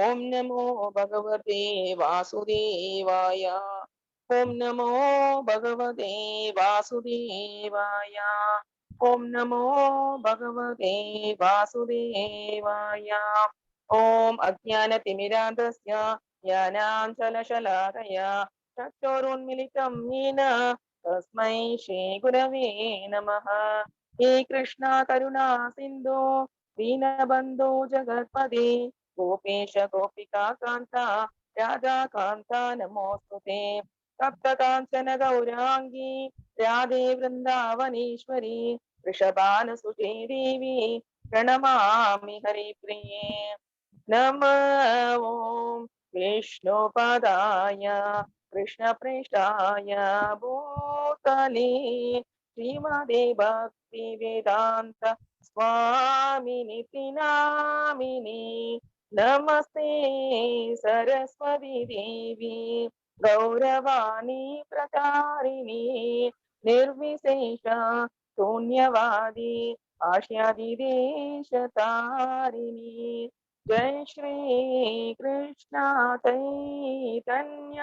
ओम नमो भगवते वासुदेवाय। ओम नमो भगवते वासुदेवाय। ओम नमो भगवते वासुदेवाय। ओम अज्ञानतिमिरान्धस्य ज्ञानाञ्जनशलाकया चक्षुरुन्मिलितं येन तस्मै श्रीगुरवे नमः। हे कृष्णा करुणा सिन्धो दीनबन्धो जगत्पते गोपेश गोपिका कान्ता राधा कान्ता नमोस्तुते। तप्त काञ्चन गौरांगी राधे वृन्दावनेश्वरी वृषभानुसुते देवी प्रणमामि हरिप्रिये। नमः ओं विष्णुपदाय कृष्णप्रेष्ठाय भूतले श्रीमते भक्तिवेदान्त स्वामिनिति नामिने। नमस्ते सरस्वती देवी गौरवाणी प्रचारिणी निर्विशेष शून्यवादी आश्यादिदेशतारिणी। जय श्री कृष्ण चैतन्य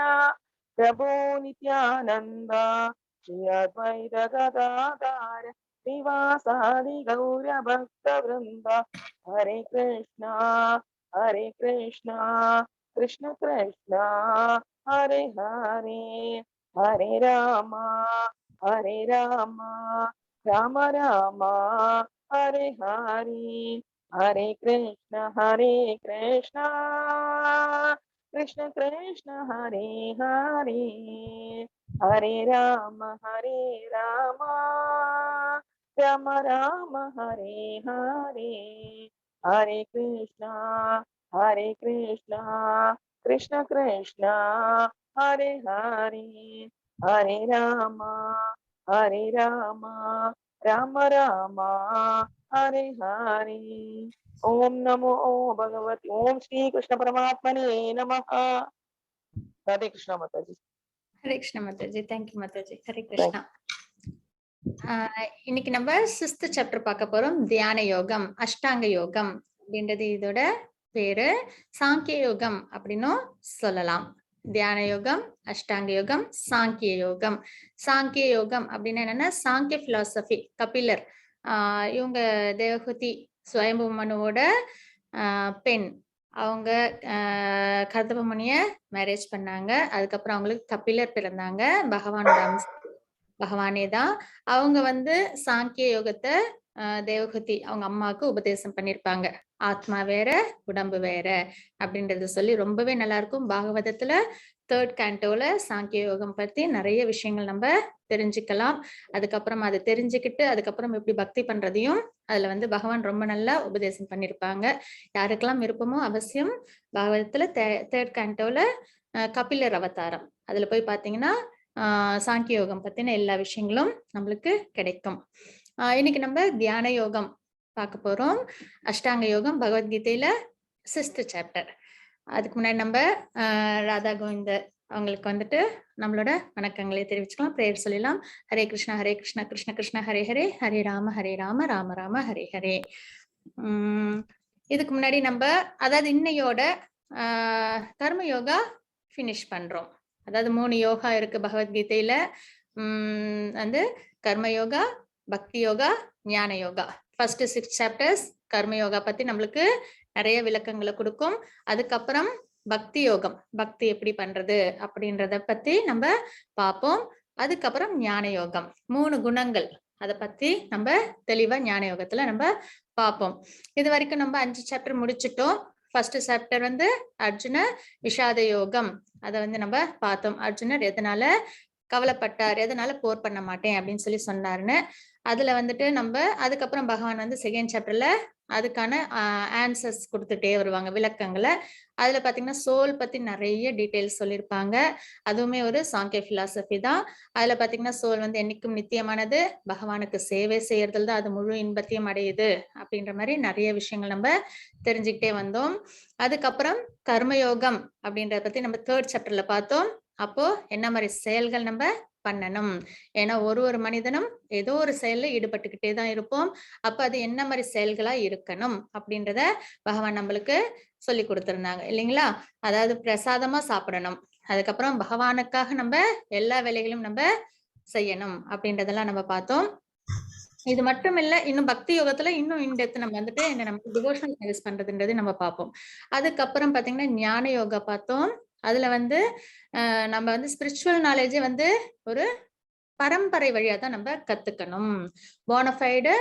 प्रभु नित्यानंद श्री अद्वैत गदाधर श्रीवासादि गौर भक्त वृंद। हरे कृष्णा कृष्ण कृष्ण हरे हरे, हरे राम राम राम हरे हरे, हरे कृष्ण कृष्ण कृष्ण हरे हरे, हरे राम राम राम हरे हरे, हरे कृष्ण कृष्ण कृष्ण हरे हरे, हरे राम राम राम हरे हरे। ओम नमो भगवती ओम श्री कृष्ण परमात्मने नमः। राधे कृष्णा माताजी। हरे कृष्ण माताजी, தேங்க்யூ மாதாஜி. ஹரே கிருஷ்ணா. இன்னைக்கு நம்ம 6th சாப்டர் பார்க்க போறோம். தியான யோகம், அஷ்டாங்க யோகம் அப்படின்றது இதோட பேரு. சாங்கிய யோகம் அப்படின்னும் சொல்லலாம். தியான யோகம், அஷ்டாங்க யோகம், சாங்கிய யோகம். சாங்கிய யோகம் அப்படின்னா என்னன்னா, சாங்கிய பிலாசபி, கபிலர் இவங்க தேவஹூதி சுயம்பு மனுவோட பெண். அவங்க கர்தப முனிய மேரேஜ் பண்ணாங்க. அதுக்கப்புறம் அவங்களுக்கு கபிலர் பிறந்தாங்க. பகவானே தான். அவங்க வந்து சாங்கிய யோகத்தை தேவஹூதி அவங்க அம்மாவுக்கு உபதேசம் பண்ணிருப்பாங்க. ஆத்மா வேற உடம்பு வேற அப்படின்றத சொல்லி ரொம்பவே நல்லா இருக்கும். பாகவதத்துல 3rd cantoல சாங்கிய யோகம் பத்தி நிறைய விஷயங்கள் நம்ம தெரிஞ்சுக்கலாம். அதுக்கப்புறம் அதை தெரிஞ்சுக்கிட்டு அதுக்கப்புறம் எப்படி பக்தி பண்றதையும் அதுல வந்து பகவான் ரொம்ப நல்லா உபதேசம் பண்ணிருப்பாங்க. யாருக்கெல்லாம் விருப்பமோ அவசியம் பாகவதத்துல 3rd cantoல கபிலர் அவதாரம் அதுல போய் பாத்தீங்கன்னா சாங்கிய யோகம் பத்தின எல்லா விஷயங்களும் நம்மளுக்கு கிடைக்கும். இன்னைக்கு நம்ம தியான யோகம் பார்க்க போறோம். அஷ்டாங்க யோகம் பகவத்கீதையில 6th சாப்டர். அதுக்கு முன்னாடி நம்ம ராதா கோவிந்தர் அவங்களுக்கு வந்துட்டு நம்மளோட வணக்கங்களை தெரிவிச்சுக்கலாம். பிரேயர் சொல்லலாம். ஹரே கிருஷ்ணா கிருஷ்ண கிருஷ்ண ஹரே ஹரே, ஹரே ராம ராம ராம ஹரே ஹரே. இதுக்கு முன்னாடி நம்ம அதாவது இன்னையோட கர்ம யோகா பினிஷ் பண்றோம். அதாவது 3 யோகா இருக்கு பகவத்கீதையில. வந்து கர்ம யோகா, பக்தி யோகா, ஞான யோகா. ஃபர்ஸ்ட் 6 சாப்டர்ஸ் கர்ம யோகா பத்தி நம்மளுக்கு நிறைய விளக்கங்களை கொடுக்கும். அதுக்கப்புறம் பக்தி யோகம், பக்தி எப்படி பண்றது அப்படின்றத பத்தி நம்ம பார்ப்போம். அதுக்கப்புறம் ஞான யோகம், 3 குணங்கள், அதை பத்தி நம்ம தெளிவா ஞான யோகத்துல நம்ம பார்ப்போம். இது வரைக்கும் நம்ம 5 சாப்டர் முடிச்சிட்டோம். ஃபர்ஸ்ட் சாப்டர் வந்து அர்ஜுன விஷாத யோகம், அதை வந்து நம்ம பார்த்தோம். அர்ஜுனர் எதனால கவலைப்பட்டார், எதனால போர் பண்ண மாட்டேன் அப்படின்னு சொல்லி சொன்னாருன்னு. அதுல வந்துட்டு நம்ம அதுக்கப்புறம் பகவான் வந்து 2nd சாப்டர்ல அதுக்கான ஆன்சர்ஸ் கொடுத்துட்டே வருவாங்க, விளக்கங்களை. அதுல பாத்தீங்கன்னா சோல் பத்தி நிறைய டீட்டெயில்ஸ் சொல்லியிருப்பாங்க. அதுவுமே ஒரு சாங்கிய பிலாசபி தான். அதுல பாத்தீங்கன்னா சோல் வந்து என்னைக்கும் நித்தியமானது, பகவானுக்கு சேவை செய்யறதுல தான் அது முழு இன்பத்தையும் அடையுது அப்படின்ற மாதிரி நிறைய விஷயங்கள் நம்ம தெரிஞ்சுக்கிட்டே வந்தோம். அதுக்கப்புறம் கர்மயோகம் அப்படின்றத பத்தி நம்ம 3rd சாப்டர்ல பார்த்தோம். அப்போ என்ன மாதிரி செயல்கள் நம்ம பண்ணணும். ஏன்னா ஒரு மனிதனும் ஏதோ ஒரு செயல்ல ஈடுபட்டுக்கிட்டே தான் இருப்போம். அப்ப அது என்ன மாதிரி செயல்களா இருக்கணும் அப்படின்றத பகவான் நம்மளுக்கு சொல்லி கொடுத்திருந்தாங்க இல்லைங்களா? அதாவது பிரசாதமா சாப்பிடணும். அதுக்கப்புறம் பகவானுக்காக நம்ம எல்லா வேலைகளும் நம்ம செய்யணும் அப்படின்றதெல்லாம் நம்ம பார்த்தோம். இது மட்டும் இல்ல, இன்னும் பக்தி யோகத்துல இன்னும் இன்டெப்த் நம்ம வந்துட்டு என்ன நம்ம டிவோஷனல் சர்வீஸ் பண்றதுன்றது நம்ம பார்ப்போம். அதுக்கப்புறம் பாத்தீங்கன்னா ஞான யோகா பார்த்தோம். அதுல வந்து நம்ம வந்து ஸ்பிரிச்சுவல் நாலேஜே வந்து ஒரு பரம்பரை வழியா தான் நம்ம கத்துக்கணும். போனஃபைடு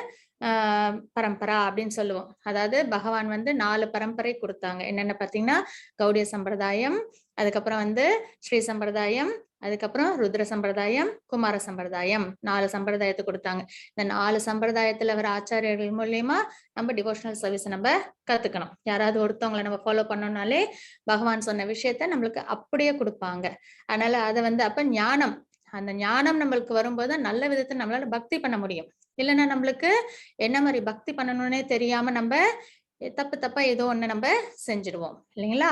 பரம்பரா அப்படின்னு சொல்லுவோம். அதாவது பகவான் வந்து 4 பரம்பரை கொடுத்தாங்க. என்னென்ன பாத்தீங்கன்னா கௌடிய சம்பிரதாயம், அதுக்கப்புறம் வந்து ஸ்ரீ சம்பிரதாயம், அதுக்கப்புறம் ருத்ர சம்பிரதாயம், குமார சம்பிரதாயம், 4 சம்பிரதாயத்தை கொடுத்தாங்க. இந்த 4 சம்பிரதாயத்துல வர ஆச்சாரியர்கள் மூலியமா நம்ம டிவோஷனல் சர்வீஸ் நம்ம கத்துக்கணும். யாராவது ஒருத்தவங்களை நம்ம ஃபாலோ பண்ணோம்னாலே பகவான் சொன்ன விஷயத்த நம்மளுக்கு அப்படியே கொடுப்பாங்க. அதனால அதை வந்து அப்ப ஞானம், அந்த ஞானம் நம்மளுக்கு வரும்போது நல்ல விதத்தை நம்மளால பக்தி பண்ண முடியும். இல்லைன்னா நம்மளுக்கு என்ன மாதிரி பக்தி பண்ணணும்னே தெரியாம நம்ம தப்பா ஏதோ ஒண்ணு நம்ம செஞ்சிடுவோம் இல்லைங்களா?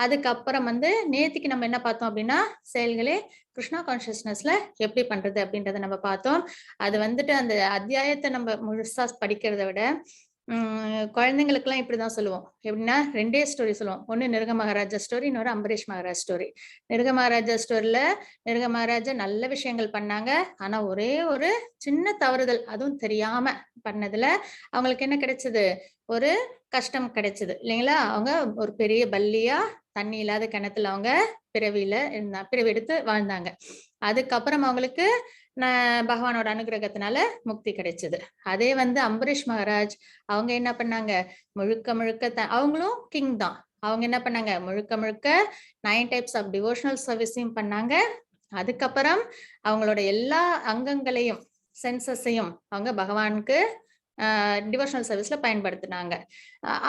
அதுக்கப்புறம் வந்து நேத்திக்கு நம்ம என்ன பார்த்தோம் அப்படின்னா செயல்களே கிருஷ்ணா கான்சியஸ்னஸ்ல எப்படி பண்றது அப்படின்றத நம்ம பார்த்தோம். அது வந்துட்டு அந்த அத்தியாயத்தை நம்ம முழுசா படிக்கிறத விட குழந்தைங்களுக்கு எல்லாம் இப்படிதான் சொல்லுவோம். எப்படின்னா 2 ஸ்டோரி சொல்லுவோம். ஒண்ணு நிருக மகாராஜா ஸ்டோரி, இன்னொரு அம்பரீஷ் மகாராஜ் ஸ்டோரி. நிருக மகாராஜா ஸ்டோரியில நிருக மகாராஜா நல்ல விஷயங்கள் பண்ணாங்க. ஆனா ஒரே ஒரு சின்ன தவறுதல், அதுவும் தெரியாம பண்ணதுல அவங்களுக்கு என்ன கிடைச்சது? ஒரு கஷ்டம் கிடைச்சது இல்லைங்களா? அவங்க ஒரு பெரிய பல்லியா தண்ணி இல்லாத கிணத்துல அவங்க பிறவி எடுத்து வாழ்ந்தாங்க. அதுக்கப்புறம் அவங்களுக்கு பகவானோட அனுகிரகத்தினால முக்தி கிடைச்சது. அதே வந்து அம்பரீஷ் மகாராஜ் அவங்க என்ன பண்ணாங்க? முழுக்க அவங்களும் கிங் தான். அவங்க என்ன பண்ணாங்க? முழுக்க 9 டைப்ஸ் ஆஃப் டிவோஷனல் சர்வீஸையும் பண்ணாங்க. அதுக்கப்புறம் அவங்களோட எல்லா அங்கங்களையும் சென்சஸையும் அவங்க பகவானுக்கு டிவோஷனல் சர்வீஸ்ல பயன்படுத்தினாங்க.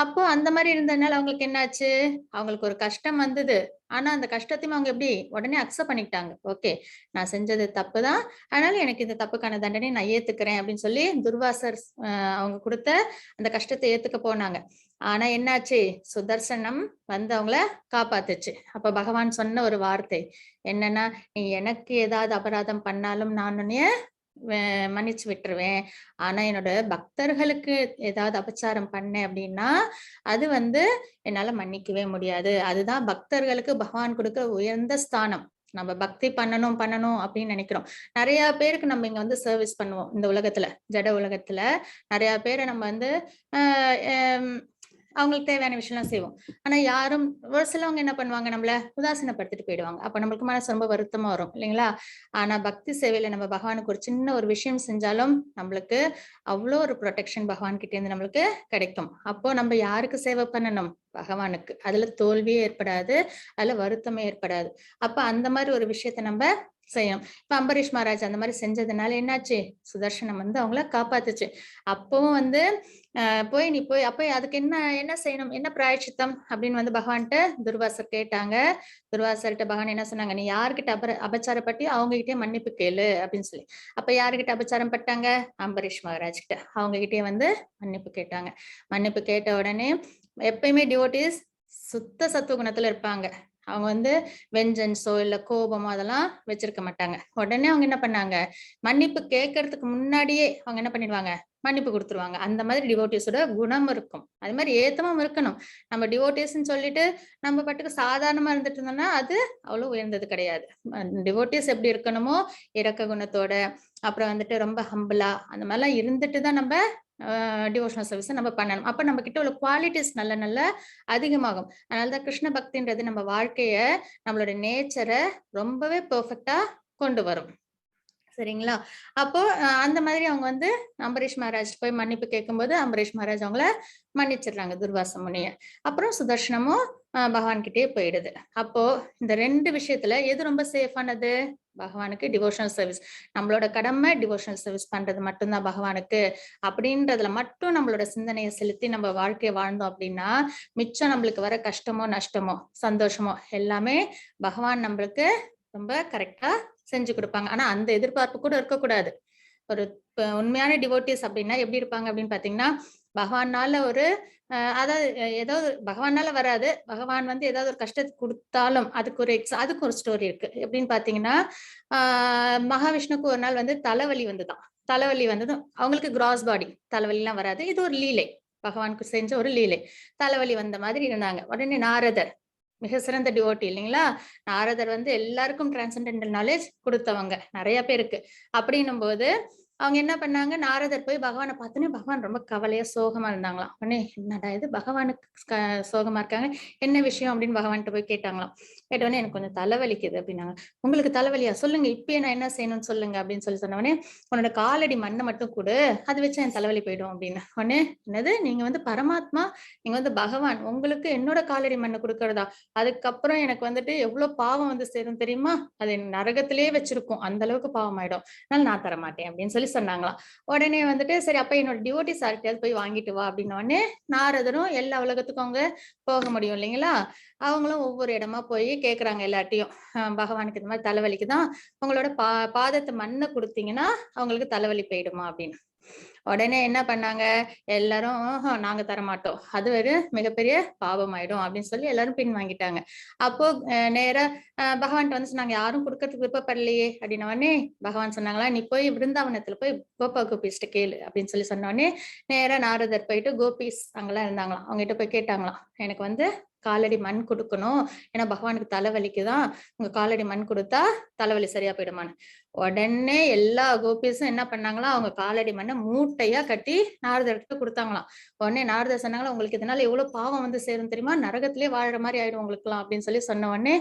அப்போ அந்த மாதிரி இருந்ததுனால அவங்களுக்கு என்னாச்சு? அவங்களுக்கு ஒரு கஷ்டம் வந்தது. ஆனா அந்த கஷ்டத்தையும் அவங்க எப்படி உடனே அக்செப்ட் பண்ணிக்கிட்டாங்க. ஓகே, நான் செஞ்சது தப்புதான், அதனால எனக்கு இந்த தப்புக்கான தண்டனை நான் ஏத்துக்கிறேன் அப்படின்னு சொல்லி துர்வாசர் அவங்க கொடுத்த அந்த கஷ்டத்தை ஏத்துக்க போனாங்க. ஆனா என்னாச்சு? சுதர்சனம் வந்து அவங்கள காப்பாத்துச்சு. அப்ப பகவான் சொன்ன ஒரு வார்த்தை என்னன்னா, நீ எனக்கு ஏதாவது அபராதம் பண்ணாலும் நான் உன்னைய மன்னிச்சு விட்டுருவேன். ஆனா என்னோட பக்தர்களுக்கு ஏதாவது அபச்சாரம் பண்ணேன் அப்படின்னா அது வந்து என்னால மன்னிக்கவே முடியாது. அதுதான் பக்தர்களுக்கு பகவான் கொடுக்கிற உயர்ந்த ஸ்தானம். நம்ம பக்தி பண்ணணும் அப்படின்னு நினைக்கிறோம். நிறைய பேருக்கு நம்ம இங்க வந்து சர்வீஸ் பண்ணுவோம். இந்த உலகத்துல, ஜட உலகத்துல நிறைய பேரை நம்ம வந்து அவங்களுக்கு தேவையான விஷயம்லாம் செய்வோம். ஆனா யாரும் ஒரு சிலவங்க என்ன பண்ணுவாங்க? நம்மள உதாசீனப்படுத்திட்டு போயிடுவாங்க. அப்ப நம்மளுக்கு மனசு ரொம்ப வருத்தமா வரும் இல்லைங்களா? ஆனா பக்தி சேவையில நம்ம பகவானுக்கு ஒரு சின்ன ஒரு விஷயம் செஞ்சாலும் நம்மளுக்கு அவ்வளோ ஒரு ப்ரொடெக்ஷன் பகவான் கிட்ட இருந்து நம்மளுக்கு கிடைக்கும். அப்போ நம்ம யாருக்கு சேவை பண்ணணும்? பகவானுக்கு. அதுல தோல்வியே ஏற்படாது, அதுல வருத்தமே ஏற்படாது. அப்ப அந்த மாதிரி ஒரு விஷயத்த நம்ம செய்யணும். இப்ப அம்பரீஷ் மகாராஜ் அந்த மாதிரி செஞ்சதுனால என்னாச்சு? சுதர்சனம் வந்து அவங்கள காப்பாத்துச்சு. அப்பவும் வந்து நீ போய் அப்ப அதுக்கு என்ன செய்யணும்? என்ன பிராயச்சித்தம் அப்படின்னு வந்து பகவான்கிட்ட துர்வாசர் கேட்டாங்க. துர்வாசர்கிட்ட பகவான் என்ன சொன்னாங்க? நீ யாருக்கிட்ட அபச்சாரப்பட்டி அவங்க கிட்டே மன்னிப்பு கேளு அப்படின்னு சொல்லி. அப்ப யாருக்கிட்ட அபச்சாரம் பட்டாங்க? அம்பரீஷ் மகாராஜ் கிட்ட. அவங்க கிட்டே வந்து மன்னிப்பு கேட்டாங்க. மன்னிப்பு கேட்ட உடனே எப்பயுமே டிவோட்டிஸ் சுத்த சத்துவ குணத்துல இருப்பாங்க. அவங்க வந்து வெஞ்சன்ஸோ இல்ல கோபமோ அதெல்லாம் வச்சிருக்க மாட்டாங்க. உடனே அவங்க என்ன பண்ணாங்க? மன்னிப்பு கேட்கறதுக்கு முன்னாடியே அவங்க என்ன பண்ணிடுவாங்க? மன்னிப்பு கொடுத்துருவாங்க. அந்த மாதிரி டிவோட்டிஸோட குணம் இருக்கும். அது மாதிரி ஏத்தமும் இருக்கணும். நம்ம டிவோட்டிஸ்ன்னு சொல்லிட்டு நம்ம பாட்டுக்கு சாதாரணமா இருந்துட்டு இருந்தோம்னா அது அவ்வளவு உயர்ந்தது கிடையாது. டிவோட்டிஸ் எப்படி இருக்கணுமோ இரக்க குணத்தோட, அப்புறம் வந்துட்டு ரொம்ப ஹம்பிளா அந்த மாதிரிலாம் இருந்துட்டு தான் நம்ம டிவோஷனல் சர்வீஸ் நம்ம பண்ணணும். அப்ப நம்ம கிட்ட உள்ள குவாலிட்டிஸ் நல்ல அதிகமாகும். அதனாலதான் கிருஷ்ண பக்தின்றது நம்ம வாழ்க்கைய, நம்மளோட நேச்சரை ரொம்பவே பெர்ஃபெக்டா கொண்டு வரும். சரிங்களா? அப்போ அந்த மாதிரி அவங்க வந்து அம்பரீஷ் மகாராஜ் போய் மன்னிப்பு கேட்கும்போது அம்பரீஷ் மகாராஜ் அவங்கள மன்னிச்சிடுறாங்க, துர்வாச முனிய. அப்புறம் சுதர்ஷனமும் பகவான் கிட்டே போயிடுது. அப்போ இந்த 2 விஷயத்துல எது ரொம்ப சேஃபானது? பகவானுக்கு டிவோஷனல் சர்வீஸ். நம்மளோட கடமை டிவோஷனல் சர்வீஸ் பண்றது மட்டும்தான் பகவானுக்கு அப்படின்றதுல மட்டும் நம்மளோட சிந்தனையை செலுத்தி நம்ம வாழ்க்கையை வாழ்ந்தோம் அப்படின்னா மிச்சம் நம்மளுக்கு வர கஷ்டமோ நஷ்டமோ சந்தோஷமோ எல்லாமே பகவான் நம்மளுக்கு ரொம்ப கரெக்டா செஞ்சு கொடுப்பாங்க. ஆனா அந்த எதிர்பார்ப்பு கூட இருக்கக்கூடாது. ஒரு உண்மையான டிவோட்டிஸ் அப்படின்னா எப்படி இருப்பாங்க அப்படின்னு பாத்தீங்கன்னா, பகவானால ஒரு அதாவது ஏதாவது பகவானால வராது. பகவான் வந்து ஏதாவது ஒரு கஷ்டத்தை குடுத்தாலும் அதுக்கு ஒரு ஸ்டோரி இருக்கு. எப்படின்னு பார்த்தீங்கன்னா, ஆ மகாவிஷ்ணுவுக்கு ஒரு நாள் வந்து தலைவலி வந்துதாம். தலைவலி வந்ததும் அவங்களுக்கு கிராஸ் பாடி தலைவலிலாம் வராது. இது ஒரு லீலை. பகவானுக்கு செஞ்ச ஒரு லீலை. தலைவலி வந்த மாதிரி இருந்தாங்க. உடனே நாரதர் மிக சிறந்த டிவோட்டி இல்லைங்களா? நாரதர் வந்து எல்லாருக்கும் டிரான்சென்டென்டல் நாலேட்ஜ் குடுத்தவங்க. நெறைய பேருக்கு. அப்படின்னும்போது அவங்க என்ன பண்ணாங்க, நாரதர் போய் பகவான பார்த்தோனே பகவான் ரொம்ப கவலையா, சோகமா இருந்தாங்களாம். உடனே என்னடா இது பகவானுக்கு சோகமா இருக்காங்க. என்ன விஷயம் அப்படின்னு பகவான்ட்ட போய் கேட்டாங்களாம். கேட்டவுடனே எனக்கு கொஞ்சம் தலைவலிக்குது அப்படின்னாங்க. உங்களுக்கு தலைவலியா? சொல்லுங்க. இப்பயே நான் என்ன செய்யணும்னு சொல்லுங்க அப்படின்னு சொன்ன உடனே, உன்னோட காலடி மண்ண மட்டும் குடு. அது வச்சு என் தலைவலி போயிடும் அப்படின்னு. உடனே என்னது நீங்க வந்து பரமாத்மா, நீங்க வந்து பகவான். உங்களுக்கு என்னோட காலடி மண்ண குடுக்கறதா? அதுக்கப்புறம் எனக்கு வந்துட்டு எவ்வளவு பாவம் வந்து சேரும் தெரியுமா? அது நரகத்திலேயே வச்சிருக்கும். அந்த அளவுக்கு பாவம் ஆயிடும். அதனால நான் தரமாட்டேன் அப்படின்னு சொல்லி சொன்னாங்களாம். உடனே வந்துட்டு சரி அப்ப என்னோட டிவோட்டிஸ் யார்கிட்டயாவது போய் வாங்கிட்டு வா அப்படின்ன உடனே நாரதரும் எல்லா உலகத்துக்கும் அவங்க போக முடியும் இல்லைங்களா? அவங்களும் ஒவ்வொரு இடமா போய் கேக்குறாங்க எல்லார்ட்டையும். பகவானுக்கு இந்த மாதிரி தலைவலிக்குதான். உங்களோட பாதத்தை மண்ணை கொடுத்தீங்கன்னா அவங்களுக்கு தலைவலி போயிடுமா அப்படின்னு. உடனே என்ன பண்ணாங்க எல்லாரும் நாங்க தரமாட்டோம். அது ஒரு மிகப்பெரிய பாவம் ஆயிடும் அப்படின்னு சொல்லி எல்லாரும் பின் வாங்கிட்டாங்க. அப்போ நேரா பகவான்கிட்ட வந்து சொன்னாங்க யாரும் கொடுக்கறதுக்கு விருப்பப்படலையே அப்படின்ன உடனே பகவான் சொன்னாங்களா நீ போய் விருந்தாவனத்துல போய் கோபா கோபிஸ்ட கேளு அப்படின்னு சொல்லி சொன்ன உடனே நேரா நாரதர் போயிட்டு கோபிஸ் அங்கெல்லாம் இருந்தாங்களாம். அவங்க கிட்ட போய் கேட்டாங்களாம் எனக்கு வந்து காலடி மண் கொடுக்கணும். ஏன்னா பகவானுக்கு தலைவலிக்குதான். உங்க காலடி மண் கொடுத்தா தலைவலி சரியா போயிடுமான்னு. உடனே எல்லா கோபிஸும் என்ன பண்ணாங்களா அவங்க காலடி மண்ணை மூட்டையா கட்டி நாரதர்கிட்ட கொடுத்தாங்களாம். உடனே நாரதர் சொன்னாங்களா உங்களுக்கு இதனால எவ்வளவு பாவம் வந்து சேரும் தெரியுமா? நரகத்திலே வாழற மாதிரி ஆயிடும் உங்களுக்குலாம் அப்படின்னு சொல்லி சொன்ன உடனே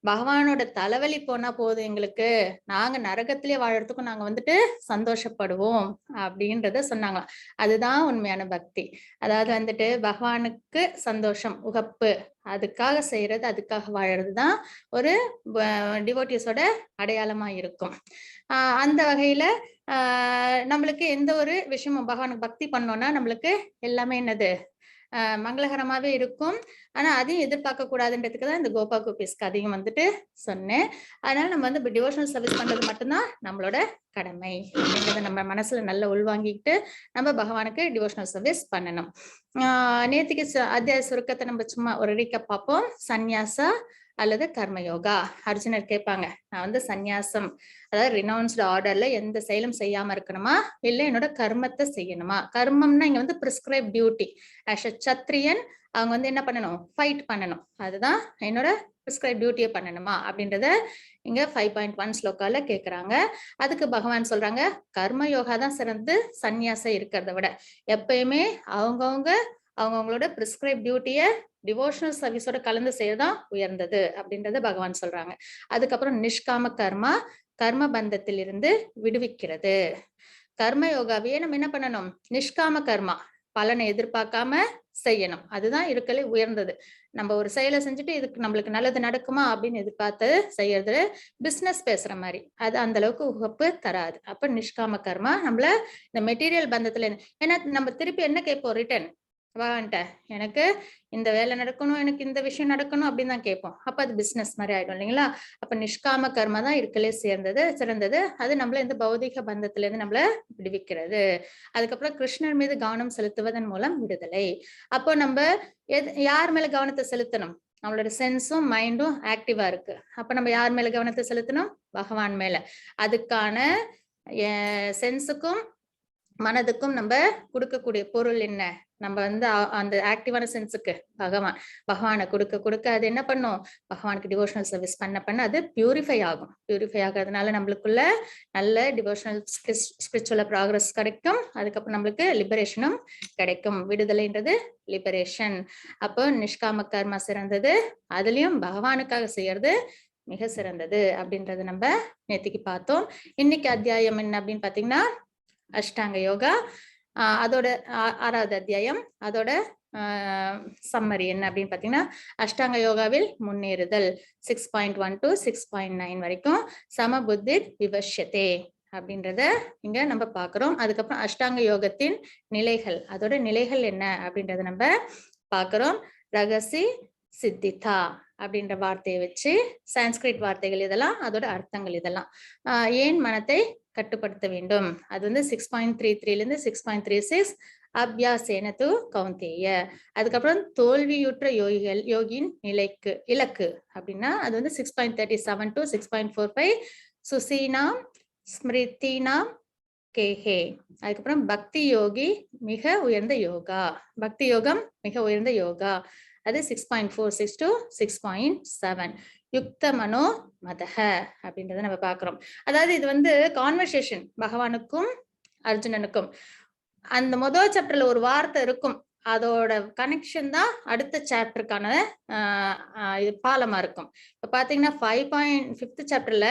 பகவானோட தலைவலி போனா போதும் எங்களுக்கு. நாங்க நரகத்திலே வாழறதுக்கும் நாங்க வந்துட்டு சந்தோஷப்படுவோம் அப்படின்றத சொன்னாங்களாம். அதுதான் உண்மையான பக்தி. அதாவது வந்துட்டு பகவானுக்கு சந்தோஷம், உகப்பு அதுக்காக செய்யறது, அதுக்காக வாழறதுதான் ஒரு டிவோட்டிஸோட அடையாளமா இருக்கும். அந்த வகையில நம்மளுக்கு எந்த ஒரு விஷயமும் பகவானுக்கு பக்தி பண்ணோம்னா நம்மளுக்கு எல்லாமே என்னது மங்களகரமாவே இருக்கும். ஆனா அதையும் எதிர்பார்க்க கூடாதுன்றதுக்கு தான் இந்த கோபா கோபிஸ் கதையும் வந்துட்டு சொன்னேன். அதனால நம்ம வந்து டிவோஷனல் சர்வீஸ் பண்றது மட்டும்தான் நம்மளோட கடமை அப்படின்றத நம்ம மனசுல நல்லா உள்வாங்கிக்கிட்டு நம்ம பகவானுக்கு டிவோஷனல் சர்வீஸ் பண்ணணும். நேத்திக்கு அத்தியாய சுருக்கத்தை நம்ம சும்மா ஒரு ரீகப் பார்ப்போம். சந்நியாசா அல்லது கர்மயோகா. அர்ஜுனர் கேட்பாங்க நான் வந்து சந்நியாசம் அதாவது ரினவுன்ஸ்டு ஆர்டர்ல எந்த செயலும் செய்யாம இருக்கணுமா இல்ல என்னோட கர்மத்தை செய்யணுமா? கர்மம்னா இங்க வந்து பிரிஸ்கிரைப் டியூட்டி. ஆஸ் அ சத்திரியன் அவங்க வந்து என்ன பண்ணணும்? ஃபைட் பண்ணணும். அதுதான் என்னோட பிரிஸ்கிரைப் டியூட்டியை பண்ணணுமா அப்படின்றத இங்க 5.1 ஸ்லோகால கேக்குறாங்க. அதுக்கு பகவான் சொல்றாங்க கர்மயோகா தான் சிறந்து சந்நியாசம் இருக்கிறத விட. எப்பயுமே அவங்கவுங்களோட பிரிஸ்கிரைப் டியூட்டிய டிவோஷனல் சர்வீஸோட கலந்து செய்யறதான் உயர்ந்தது அப்படின்றத பகவான் சொல்றாங்க. அதுக்கப்புறம் நிஷ்காம கர்மா கர்ம பந்தத்தில் இருந்து விடுவிக்கிறது. கர்ம யோகாவையே நம்ம என்ன பண்ணணும்? நிஷ்காம கர்மா பலனை எதிர்பார்க்காம செய்யணும். அதுதான் இருக்கலே உயர்ந்தது. நம்ம ஒரு செயலை செஞ்சுட்டு இதுக்கு நம்மளுக்கு நல்லது நடக்குமா அப்படின்னு எதிர்பார்த்து செய்யறது பிசினஸ் பேசுற மாதிரி. அது அந்த அளவுக்கு உகப்பு தராது. அப்ப நிஷ்காம கர்மா நம்மள இந்த மெட்டீரியல் பந்தத்துல ஏன்னா நம்ம திருப்பி என்ன கேட்போம் ரிட்டர்ன் வான்ட்ட எனக்கு இந்த வேலை நடக்கணும் எனக்கு இந்த விஷயம் நடக்கணும் அப்படின்னு தான் கேட்போம். அப்ப அது பிசினஸ் மாதிரி ஆயிடும் இல்லைங்களா? அப்ப நிஷ்காம கர்மா தான் இருக்கலே சிறந்தது. அது நம்மள இந்த பௌதிக பந்தத்துல இருந்து நம்மள விடுவிக்கிறது. அதுக்கப்புறம் கிருஷ்ணர் மீது கவனம் செலுத்துவதன் மூலம் விடுதலை. அப்போ நம்ம யார் மேல கவனத்தை செலுத்தணும்? நம்மளோட சென்ஸும் மைண்டும் ஆக்டிவா இருக்கு. அப்ப நம்ம யார் மேல கவனத்தை செலுத்தணும்? பகவான் மேல. அதுக்கான சென்ஸுக்கும் மனதுக்கும் நம்ம கொடுக்கக்கூடிய பொருள் என்ன? நம்ம வந்து அந்த ஆக்டிவான சென்ஸுக்கு பகவானை கொடுக்க அது என்ன பண்ணும்? பகவானுக்கு டிவோஷனல் சர்வீஸ் பண்ண அது பியூரிஃபை ஆகும். பியூரிஃபை ஆகிறதுனால நம்மளுக்குள்ள நல்ல டிவோஷனல் ஸ்பிரிச்சுவல் ப்ராக்ரஸ் கிடைக்கும். அதுக்கப்புறம் நம்மளுக்கு லிபரேஷனும் கிடைக்கும். விடுதலைன்றது லிபரேஷன். அப்போ நிஷ்காம கர்மா சிறந்தது. அதுலயும் பகவானுக்காக செய்யறது மிக சிறந்தது அப்படின்றது நம்ம நேத்திக்கு பார்த்தோம். இன்னைக்கு அத்தியாயம் என்ன அப்படின்னு பாத்தீங்கன்னா அஷ்டாங்க யோகா. அதோட 6வது அத்தியாயம். அதோட சம்மரி என்ன அப்படின்னு பாத்தீங்கன்னா அஷ்டாங்க யோகாவில் முன்னேறுதல் 6.1 to 6.9 வரைக்கும் சம புத்தி விவஷ்யதே அப்படின்றத இங்க நம்ம பாக்குறோம். அதுக்கப்புறம் அஷ்டாங்க யோகத்தின் நிலைகள், அதோட நிலைகள் என்ன அப்படின்றத நம்ம பாக்குறோம். ரகசி சித்திதா அப்படின்ற வார்த்தையை வச்சு சான்ஸ்கிரிட் வார்த்தைகள் இதெல்லாம், அதோட அர்த்தங்கள் இதெல்லாம். ஏன் மனத்தை கட்டுப்படுத்த வேண்டும்? அது வந்து 6.33 இருந்து 6.36 அபியாசேன து கௌந்தேய. அதுக்கப்புறம் தோல்வியுற்ற யோகியின் இலக்கு அப்படின்னா அது வந்து 6.37 to 6.45 சுசீனாம் ஸ்மிருதினாம் கேஹே. அதுக்கப்புறம் பக்தி யோகி மிக உயர்ந்த யோகா, பக்தி யோகம் மிக உயர்ந்த யோகா, அது 6.46 to 6.7 யுக்த மனோ மதக அப்படின்றத நம்ம பாக்குறோம். அதாவது இது வந்து கான்வர்சேஷன் பகவானுக்கும் அர்ஜுனனுக்கும். அந்த முதல் சாப்டர்ல ஒரு வார்த்தை இருக்கும், அதோட கனெக்ஷன் தான் அடுத்த சாப்டருக்கான பாலமா இருக்கும். இப்ப பாத்தீங்கன்னா 5.5 சாப்டர்ல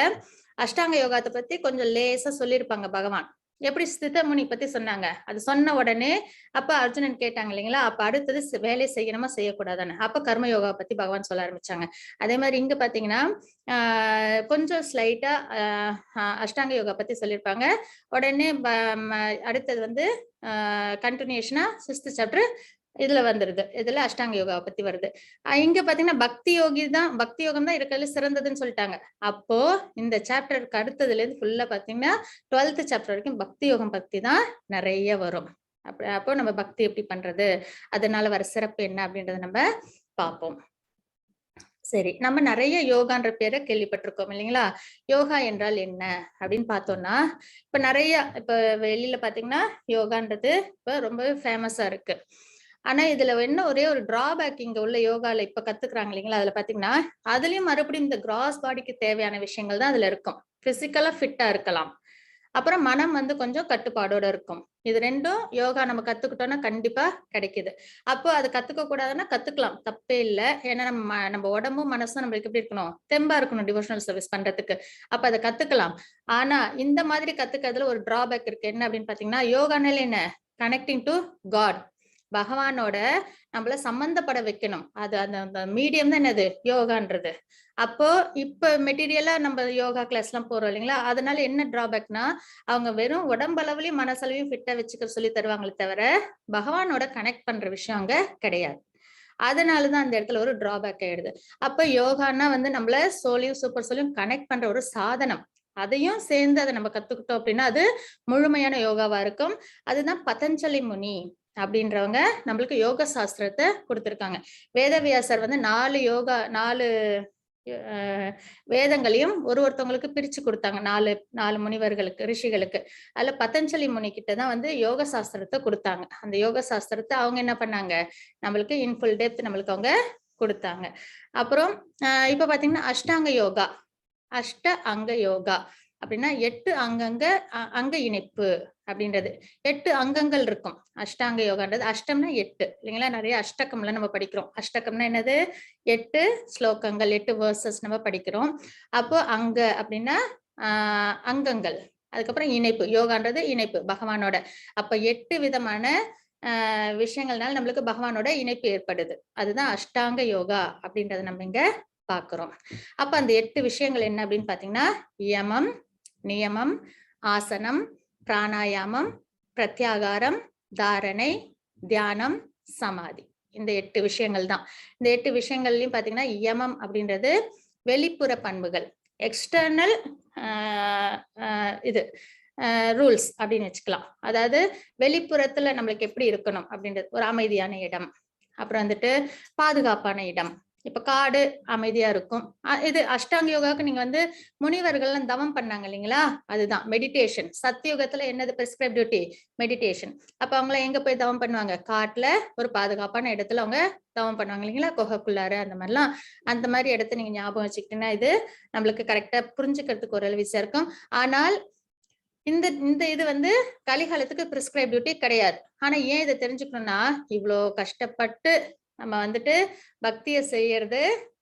அஷ்டாங்க யோகத்தை பத்தி கொஞ்சம் லேசா சொல்லியிருப்பாங்க பகவான். எப்படி ஸ்திதமுனி பத்தி சொன்னாங்க, அது சொன்ன உடனே அப்ப அர்ஜுனன் கேட்டாங்க இல்லைங்களா, அப்ப அடுத்தது வேலை செய்யணுமா செய்யக்கூடாதானே, அப்ப கர்ம யோகா பத்தி பகவான் சொல்ல ஆரம்பிச்சாங்க. அதே மாதிரி இங்க பாத்தீங்கன்னா கொஞ்சம் ஸ்லைட்டா அஷ்டாங்க யோகா பத்தி சொல்லியிருப்பாங்க. உடனே அடுத்தது வந்து கண்டினியூஷனா 6th சாப்டர் இதுல வந்துருது, இதுல அஷ்டாங்க யோகாவை பத்தி வருது. இங்க பாத்தீங்கன்னா பக்தி யோகம் தான் இருக்கிறதுல சிறந்ததுன்னு சொல்லிட்டாங்க. அப்போ இந்த சாப்டருக்கு அடுத்ததுல இருந்து ஃபுல்லா பாத்தீங்கன்னா 12th சாப்டர் வரைக்கும் பக்தி யோகம் பத்தி தான் நிறைய வரும். அப்போ நம்ம பக்தி எப்படி பண்றது, அதனால வர சிறப்பு என்ன அப்படின்றத நம்ம பார்ப்போம். சரி, நம்ம நிறைய யோகான்ற பேரை கேள்விப்பட்டிருக்கோம் இல்லைங்களா. யோகா என்றால் என்ன அப்படின்னு பார்த்தோம்னா, இப்ப வெளியில பாத்தீங்கன்னா யோகான்றது இப்ப ரொம்பவே ஃபேமஸா இருக்கு. ஆனா இதுல என்ன ஒரே ஒரு டிராபேக் இங்க உள்ள யோகால இப்ப கத்துக்கிறாங்க இல்லைங்களா, அதுல பாத்தீங்கன்னா அதுலயும் மறுபடியும் இந்த கிராஸ் பாடிக்கு தேவையான விஷயங்கள் தான் அதுல இருக்கும். பிசிக்கலா ஃபிட்டா இருக்கலாம், அப்புறம் மனம் வந்து கொஞ்சம் கட்டுப்பாடோட இருக்கும். இது ரெண்டும் யோகா நம்ம கத்துக்கிட்டோம்னா கண்டிப்பா கிடைக்குது. அப்போ அது கத்துக்க கூடாதுன்னா கத்துக்கலாம், தப்பே இல்லை. ஏன்னா நம்ம உடம்பும் மனசும் நம்மளுக்கு எப்படி இருக்கணும், தெம்பா இருக்கணும் டிவோஷனல் சர்வீஸ் பண்றதுக்கு. அப்ப அதை கத்துக்கலாம். ஆனா இந்த மாதிரி கத்துக்கிறதுல ஒரு டிராபேக் இருக்கு. என்ன அப்படின்னு பாத்தீங்கன்னா, யோகானால என்ன, கனெக்டிங் டு காட், பகவானோட நம்மள சம்பந்தப்பட வைக்கணும். அது அந்த மீடியம் தான் என்னது, யோகான்றது. அப்போ இப்ப மெட்டீரியலா நம்ம யோகா கிளாஸ் எல்லாம் போறோம் இல்லைங்களா, அதனால என்ன டிராபேக்னா அவங்க வெறும் உடம்பளவுலயும் மனசளவையும் ஃபிட்டா வச்சுக்க சொல்லி தருவாங்களே தவிர பகவானோட கனெக்ட் பண்ற விஷயம் அங்க கிடையாது. அதனாலதான் அந்த இடத்துல ஒரு டிராபேக் ஆயிடுது. அப்ப யோகான்னா வந்து நம்மள சோலியும் சூப்பர் சோலியும் கனெக்ட் பண்ற ஒரு சாதனம். அதையும் சேர்ந்து அதை நம்ம கத்துக்கிட்டோம் அப்படின்னா அது முழுமையான யோகாவா இருக்கும். அதுதான் பதஞ்சலி முனி அப்படின்றவங்க நம்மளுக்கு யோக சாஸ்திரத்தை கொடுத்திருக்காங்க. வேதவியாசர் வந்து 4 வேதங்களையும் ஒருத்தவங்களுக்கு பிரிச்சு கொடுத்தாங்க, 4 முனிவர்களுக்கு, ரிஷிகளுக்கு. அதுல பதஞ்சலி முனி கிட்டதான் வந்து யோக சாஸ்திரத்தை கொடுத்தாங்க. அந்த யோக சாஸ்திரத்தை அவங்க என்ன பண்ணாங்க, நம்மளுக்கு இன்ஃபுல் டெப்த் நம்மளுக்கு அவங்க கொடுத்தாங்க. அப்புறம் இப்ப பாத்தீங்கன்னா அஷ்டாங்க யோகா, அஷ்ட அங்க யோகா அப்படின்னா 8 அங்க இணைப்பு அப்படின்றது. 8 அங்கங்கள் இருக்கும் அஷ்டாங்க யோகான்றது. அஷ்டம்னா 8 இல்லைங்களா, நிறைய அஷ்டகம்ல நம்ம படிக்கிறோம். அஷ்டகம்னா என்னது, 8 ஸ்லோகங்கள், 8 வேர்சஸ் நம்ம படிக்கிறோம். அப்போ அங்க அப்படின்னா அங்கங்கள். அதுக்கப்புறம் இணைப்பு, யோகான்றது இணைப்பு பகவானோட. அப்ப 8 விதமான விஷயங்கள்னால நம்மளுக்கு பகவானோட இணைப்பு ஏற்படுது. அதுதான் அஷ்டாங்க யோகா அப்படின்றத நம்ம இங்க பாக்குறோம். அப்ப அந்த 8 விஷயங்கள் என்ன அப்படின்னு பாத்தீங்கன்னா, யமம், நியமம், ஆசனம், பிராணாயாமம், பிரத்யாகாரம், தாரணை, தியானம், சமாதி. இந்த 8 விஷயங்கள் தான். இந்த 8 விஷயங்கள்லயும் பாத்தீங்கன்னா யமம் அப்படின்றது வெளிப்புற பண்புகள், எக்ஸ்டர்னல் இது ரூல்ஸ் அப்படின்னு வச்சுக்கலாம். அதாவது வெளிப்புறத்துல நம்மளுக்கு எப்படி இருக்கணும் அப்படின்றது, ஒரு அமைதியான இடம், அப்புறம் வந்துட்டு பாதுகாப்பான இடம். இப்ப காடு அமைதியா இருக்கும். இது அஷ்டாங்க யோகாவுக்கு நீங்க வந்து முனிவர்கள் தவம் பண்ணாங்க இல்லைங்களா, அதுதான் மெடிடேஷன். சத்தியுகத்துல என்னது பிரிஸ்கிரைப் டியூட்டி, மெடிடேஷன். அப்ப அவங்கள எங்க போய் தவம் பண்ணுவாங்க, காட்டுல ஒரு பாதுகாப்பான இடத்துல அவங்க தவம் பண்ணுவாங்க இல்லைங்களா, குகைக்குள்ளார அந்த மாதிரிலாம். அந்த மாதிரி இடத்த நீங்க ஞாபகம் வச்சுக்கிட்டீங்கன்னா இது நம்மளுக்கு கரெக்டா புரிஞ்சுக்கிறதுக்கு ஒரு விஷயம் இருக்கும். ஆனால் இந்த இது வந்து கலிகாலத்துக்கு பிரிஸ்கிரைப் டியூட்டி கிடையாது. ஆனா ஏன் இதை தெரிஞ்சுக்கணும்னா, இவ்வளோ கஷ்டப்பட்டு நம்ம வந்துட்டு பக்தியை செய்யறது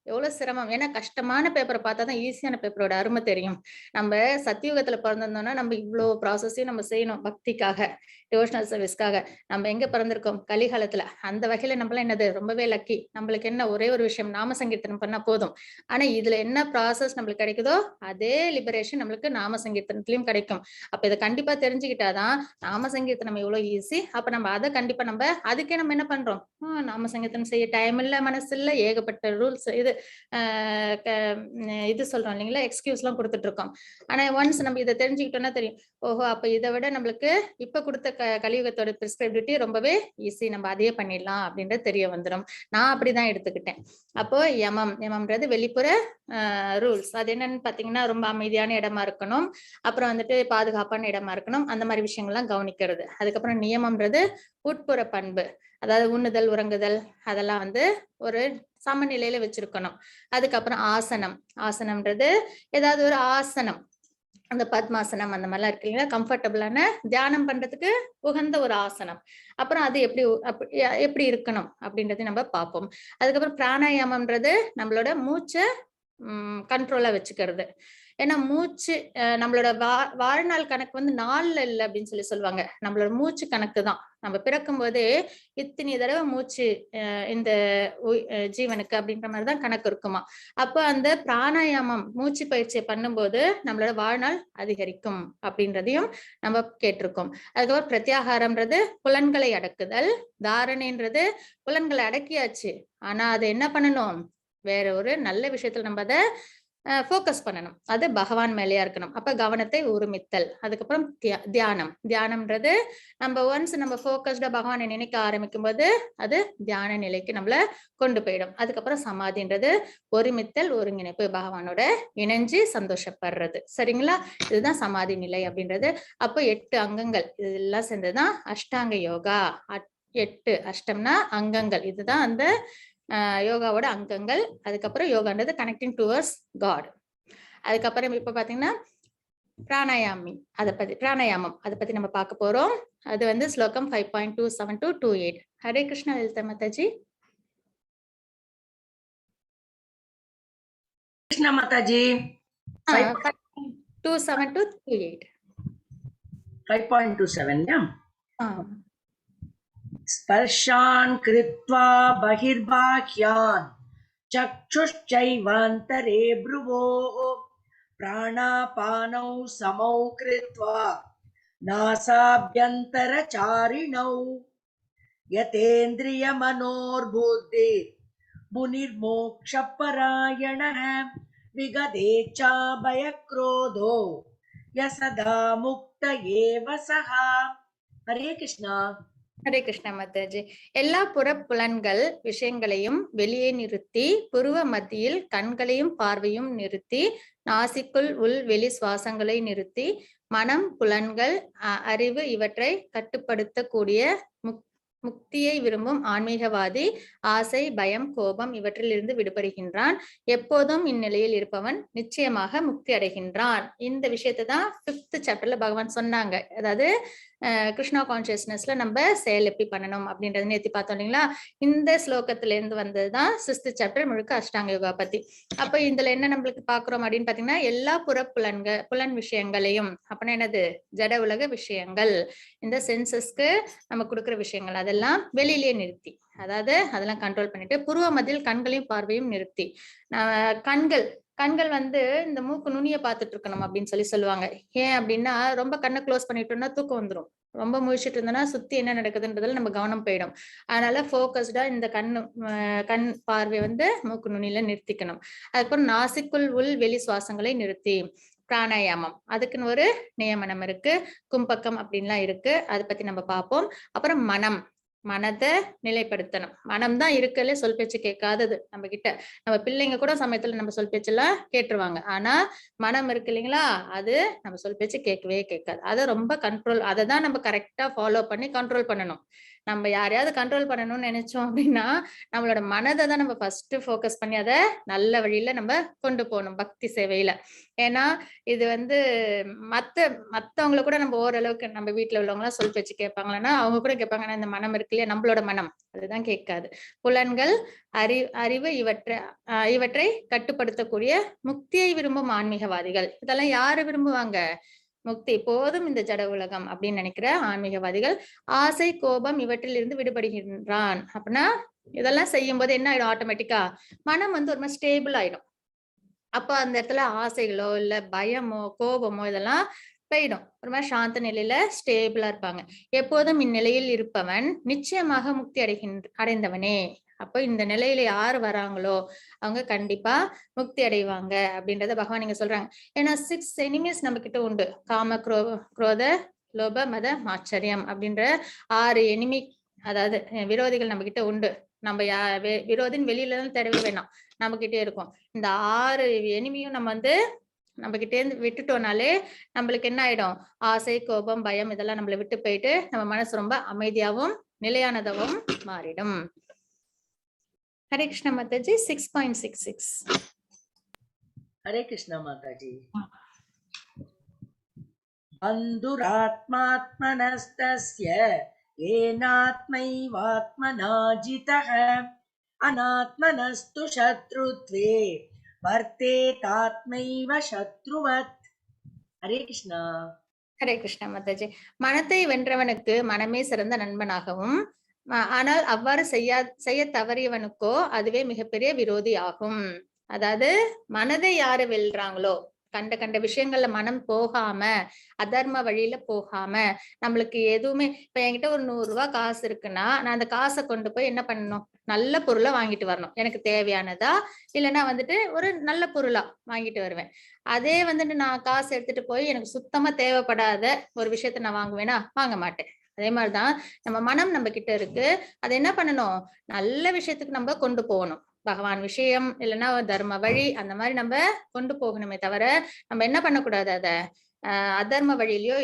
எவ்வளவு சிரமம். ஏன்னா கஷ்டமான பேப்பரை பார்த்தாதான் ஈஸியான பேப்பரோட அருமை தெரியும். நம்ம சத்தியுகத்துல பிறந்திருந்தோம்னா நம்ம இவ்வளவு ப்ராசஸையும் நம்ம செய்யணும் பக்திக்காக, டிவோஷனல் சர்வீஸ்க்காக. நம்ம எங்க பிறந்திருக்கோம், கலிகாலத்துல. அந்த வகையில நம்மள என்னது ரொம்பவே லக்கி. நம்மளுக்கு என்ன ஒரே ஒரு விஷயம், நாம சங்கீர்த்தனம் பண்ணா போதும். ஆனா இதுல என்ன ப்ராசஸ் நம்மளுக்கு கிடைக்குதோ அதே லிபரேஷன் நம்மளுக்கு நாம சங்கீர்த்தனத்திலயும் கிடைக்கும். அப்ப இதை கண்டிப்பா தெரிஞ்சுக்கிட்டாதான் நாம சங்கீர்த்தனம் எவ்வளவு ஈஸி. அப்ப நம்ம அதை கண்டிப்பா அதுக்கே நம்ம என்ன பண்றோம், நாம சங்கீர்த்தனம் செய்ய டைம் இல்ல, மனசு இல்ல, ஏகப்பட்ட ரூல்ஸ் இது இது சொல்றோம் இல்லைங்களா, எக்ஸ்கியூஸ் எல்லாம் கொடுத்துட்டு இருக்கோம். ஆனா ஒன்ஸ் நம்ம இதை தெரிஞ்சுக்கிட்டோம்னா தெரியும், ஓஹோ அப்ப இதை விட நம்மளுக்கு இப்ப கொடுத்த கலியுகத்தோட பிரிஸ்கிரிப்டிவிட்டி ரொம்பவே ஈஸி, நம்ம அதையே பண்ணிடலாம் அப்படின்றது தெரிய வந்துடும். நான் அப்படிதான் எடுத்துக்கிட்டேன். அப்போ யமம்ன்றது வெளிப்புற ரூல்ஸ். அது என்னன்னு பாத்தீங்கன்னா, ரொம்ப அமைதியான இடமா இருக்கணும், அப்புறம் வந்துட்டு பாதுகாப்பான இடமா இருக்கணும், அந்த மாதிரி விஷயங்கள்லாம் கவனிக்கிறது. அதுக்கப்புறம் நியமம்ன்றது உட்புற பண்பு, அதாவது உண்ணுதல் உறங்குதல் அதெல்லாம் வந்து ஒரு சமநிலையில வச்சிருக்கணும். அதுக்கப்புறம் ஆசனம்ன்றது ஏதாவது ஒரு ஆசனம், அந்த பத்மாசனம் அந்த மாதிரிலாம் இருக்கு இல்லைங்களா, கம்ஃபர்டபுளான தியானம் பண்றதுக்கு உகந்த ஒரு ஆசனம். அப்புறம் அது எப்படி இருக்கணும் அப்படின்றத நம்ம பார்ப்போம். அதுக்கப்புறம் பிராணாயாமம்ன்றது நம்மளோட மூச்சை கண்ட்ரோலா வச்சுக்கிறது. ஏன்னா மூச்சு நம்மளோட வாழ்நாள் கணக்கு வந்து நாள்ல இல்லை அப்படின்னு சொல்லுவாங்க, நம்மளோட மூச்சு கணக்கு தான். நம்ம பிறக்கும் போதே இத்தனை தடவை மூச்சு இந்த ஜீவனுக்கு அப்படின்ற மாதிரிதான் கணக்கு இருக்குமா. அப்ப அந்த பிராணாயாமம் மூச்சு பயிற்சியை பண்ணும்போது நம்மளோட வாழ்நாள் அதிகரிக்கும் அப்படின்றதையும் நம்ம கேட்டிருக்கோம். அதுக்கப்புறம் பிரத்யாகாரம்ன்றது புலன்களை அடக்குதல், தாரணைன்றது புலன்களை அடக்கியாச்சு, ஆனா அதை என்ன பண்ணணும், வேற ஒரு நல்ல விஷயத்துல நம்ம அதை ஃபோக்கஸ் பண்ணணும், அது பகவான் மேலேயா இருக்கணும். அப்ப கவனத்தை ஒருமித்தல். அதுக்கப்புறம் தியானம்ன்றது நம்ம ஒன்ஸ் நம்ம ஃபோக்கஸ்டா பகவானை நினைக்க ஆரம்பிக்கும் போது அது தியான நிலைக்கு நம்மள கொண்டு போயிடும். அதுக்கப்புறம் சமாதின்றது ஒருமித்தல், ஒருங்கிணைப்பு, பகவானோட இணைஞ்சு சந்தோஷப்படுறது. சரிங்களா, இதுதான் சமாதி நிலை அப்படின்றது. அப்போ 8 அங்கங்கள் இதெல்லாம் சேர்ந்ததுதான் அஷ்டாங்க யோகா. 8 அஷ்டம்னா அங்கங்கள், இதுதான் அந்த யோகாவோட அங்கங்கள். அதுக்கப்புறம் யோகான்றது கனெக்டிங் டுவர்ட்ஸ் காட். அதுக்கப்புறம் இப்ப பாத்தீங்கன்னா பிராணாயாமம் அதை பத்தி நம்ம பார்க்க போறோம். அது வந்து ஸ்லோகம் 5.27 to 28. Hare Krishna Lalitha Mataji. Krishna Mataji. 5.27 to 28. 5.27 yeah. स्पर्शान् कृत्वा बहिर्बाह्यान् चक्षुश्चैवान्तरे भ्रुवोः प्राणापानौ समौ कृत्वा नासाभ्यन्तरचारिणौ यतेन्द्रियमनोर्बुद्धिर् मुनिर्मोक्षपरायणः विगतेच्छाभयक्रोधो य सदा मुक्त एव सः. हरे कृष्णा. ஹரே கிருஷ்ணா மாதாஜி. எல்லா புறப்புலன்கள் விஷயங்களையும் வெளியே நிறுத்தி, புருவ மத்தியில் கண்களையும் பார்வையும் நிறுத்தி, நாசிக்குள் உள் வெளி சுவாசங்களை நிறுத்தி, மனம் புலன்கள் அறிவு இவற்றை கட்டுப்படுத்தக்கூடிய முக்தியை விரும்பும் ஆன்மீகவாதி ஆசை பயம் கோபம் இவற்றிலிருந்து விடுபடுகின்றான். எப்போதும் இந்நிலையில் இருப்பவன் நிச்சயமாக முக்தி அடைகின்றான். இந்த விஷயத்தை தான் 5th சாப்டர்ல பகவான் சொன்னாங்க. அதாவது கிருஷ்ணா கான்சியஸ்னஸ்ல நம்ம செயல் எப்படி பண்ணணும் அப்படின்றது நேத்தி பார்த்தோம் இல்லைங்களா. இந்த ஸ்லோகத்துல இருந்து வந்ததுதான் 6th சாப்டர் முழுக்க அஷ்டாங்க யோகா பத்தி. அப்ப இதுல என்ன நம்மளுக்கு பாக்குறோம் அப்படின்னு பாத்தீங்கன்னா, எல்லா புலன் விஷயங்களையும், அப்படின்னா என்னது, ஜட உலக விஷயங்கள், இந்த சென்சஸ்க்கு நம்ம கொடுக்குற விஷயங்கள் அதெல்லாம் வெளியிலேயே நிறுத்தி, அதாவது அதெல்லாம் கண்ட்ரோல் பண்ணிட்டு, புருவ மத்தியில் கண்களையும் பார்வையும் நிறுத்தி, கண்கள் வந்து இந்த மூக்கு நுனிய பாத்துட்டு இருக்கணும் அப்படின்னு சொல்லுவாங்க. ஏன் அப்படின்னா, ரொம்ப கண்ணை க்ளோஸ் பண்ணிட்டோம்னா தூக்கம் வந்துடும், ரொம்ப முழிச்சிட்டு இருந்தோம்னா சுத்தி என்ன நடக்குதுன்றதுல நம்ம கவனம் போயிடும். அதனால போக்கஸ்டா இந்த கண் பார்வை வந்து மூக்கு நுனியில நிறுத்திக்கணும். அதுக்கப்புறம் நாசிக்குள் உள் வெளி சுவாசங்களை நிறுத்தி பிராணாயாமம், அதுக்குன்னு ஒரு நியமனம் இருக்கு, கும்பக்கம் அப்படின்லாம் இருக்கு, அதை பத்தி நம்ம பார்ப்போம். அப்புறம் மனதை நிலைப்படுத்தணும். மனம் தான் இருக்கல சொல் பேச்சு கேட்காதது நம்ம கிட்ட. நம்ம பிள்ளைங்க கூட சமயத்துல நம்ம சொல் பேச்செல்லாம் கேட்டுருவாங்க, ஆனா மனம் இருக்கு இல்லைங்களா, அது நம்ம சொல் பேச்சு கேட்கவே கேட்காது. அதை ரொம்ப கண்ட்ரோல், அதை தான் நம்ம கரெக்டா ஃபாலோ பண்ணி கண்ட்ரோல் பண்ணணும். நம்ம யாரையாவது கண்ட்ரோல் பண்ணணும்னு நினைச்சோம் அப்படின்னா நம்மளோட மனதை தான் நம்ம ஃபர்ஸ்ட் ஃபோக்கஸ் பண்ணி அதை நல்ல வழியில நம்ம கொண்டு போகணும் பக்தி சேவையில. ஏன்னா இது வந்து மத்தவங்களை கூட நம்ம ஓரளவுக்கு, நம்ம வீட்டுல உள்ளவங்க எல்லாம் சொல் பேச்சு கேட்பாங்களன்னா அவங்க கூட கேட்பாங்கன்னா, இந்த மனம் இருக்கு இல்லையா, நம்மளோட மனம் அதுதான் கேட்காது. புலன்கள் அறிவு இவற்றை கட்டுப்படுத்தக்கூடிய முக்தியை விரும்பும் ஆன்மீகவாதிகள். இதெல்லாம் யாரு விரும்புவாங்க? முக்தி, போதும் இந்த ஜட உலகம் அப்படின்னு நினைக்கிற ஆன்மீகவாதிகள். ஆசை கோபம் இவற்றில் இருந்து விடுபடுகின்றான். அப்படின்னா இதெல்லாம் செய்யும் போது என்ன ஆயிடும், ஆட்டோமேட்டிக்கா மனம் வந்து ஒரு மாதிரி ஸ்டேபிள் ஆயிடும். அப்ப அந்த இடத்துல ஆசைகளோ இல்ல பயமோ கோபமோ இதெல்லாம் போயிடும். ஒரு மாதிரி சாந்த நிலையில ஸ்டேபிளா இருப்பாங்க. எப்போதும் இந்நிலையில் இருப்பவன் நிச்சயமாக முக்தி அடைந்தவனே அப்போ இந்த நிலையில யாரு வராங்களோ அவங்க கண்டிப்பா முக்தி அடைவாங்க அப்படின்றத பகவான் இங்க சொல்றாங்க. ஏன்னா 6 எனிமீஸ் நம்ம கிட்ட உண்டு. காம, குரோத, லோப, மத, மாச்சரியம் அப்படின்ற 6 எனிமி, அதாவது விரோதிகள் நம்ம கிட்ட உண்டு. நம்ம விரோதின்னு வெளியில தான் தேடவே வேணாம், நம்ம கிட்டே இருக்கும். இந்த 6 எனிமியும் நம்ம வந்து நம்ம கிட்டே இருந்து விட்டுட்டோம்னாலே நம்மளுக்கு என்ன ஆயிடும், ஆசை, கோபம், பயம் இதெல்லாம் நம்மளை விட்டு போயிட்டு நம்ம மனசு ரொம்ப அமைதியாவும் நிலையானதாகவும் மாறிடும். ஹரே கிருஷ்ண மாதாஜி. 6.66. हरे कृष्ण माताजी। बन्धुरात्मात्मनस्तस्य येनात्मैवात्मना जितः अनात्मनस्तु शत्रुत्वे वर्तेतात्मैव शत्रुवत्। हरे कृष्णा। ஹரே கிருஷ்ண மாதாஜி. மனத்தை வென்றவனுக்கு மனமே சிறந்த நண்பனாகவும், ஆனால் அவ்வாறு செய்ய தவறியவனுக்கோ அதுவே மிகப்பெரிய விரோதி ஆகும். அதாவது மனதை யாரு வெல்றாங்களோ, கண்ட விஷயங்கள்ல மனம் போகாம, அதர்ம வழியில போகாம, நம்மளுக்கு எதுவுமே, இப்ப என்கிட்ட ஒரு 100 ரூபாய் காசு இருக்குன்னா நான் அந்த காசை கொண்டு போய் என்ன பண்ணணும், நல்ல பொருளை வாங்கிட்டு வரணும். எனக்கு தேவையானதா இல்லைன்னா வந்துட்டு ஒரு நல்ல பொருளா வாங்கிட்டு வருவேன். அதே வந்துட்டு நான் காசு எடுத்துட்டு போய் எனக்கு சுத்தமா தேவைப்படாத ஒரு விஷயத்த நான் வாங்குவேனா, வாங்க மாட்டேன். அதே மாதிரிதான் நம்ம மனம் நம்ம கிட்ட இருக்கு. அதை என்ன பண்ணணும், நல்ல விஷயத்துக்கு நம்ம கொண்டு போகணும். பகவான் விஷயம் இல்லைன்னா தர்ம வழி அந்த மாதிரி நம்ம கொண்டு போகணுமே தவிர நம்ம என்ன பண்ணக்கூடாது, அத அதர்ம வழியிலயோ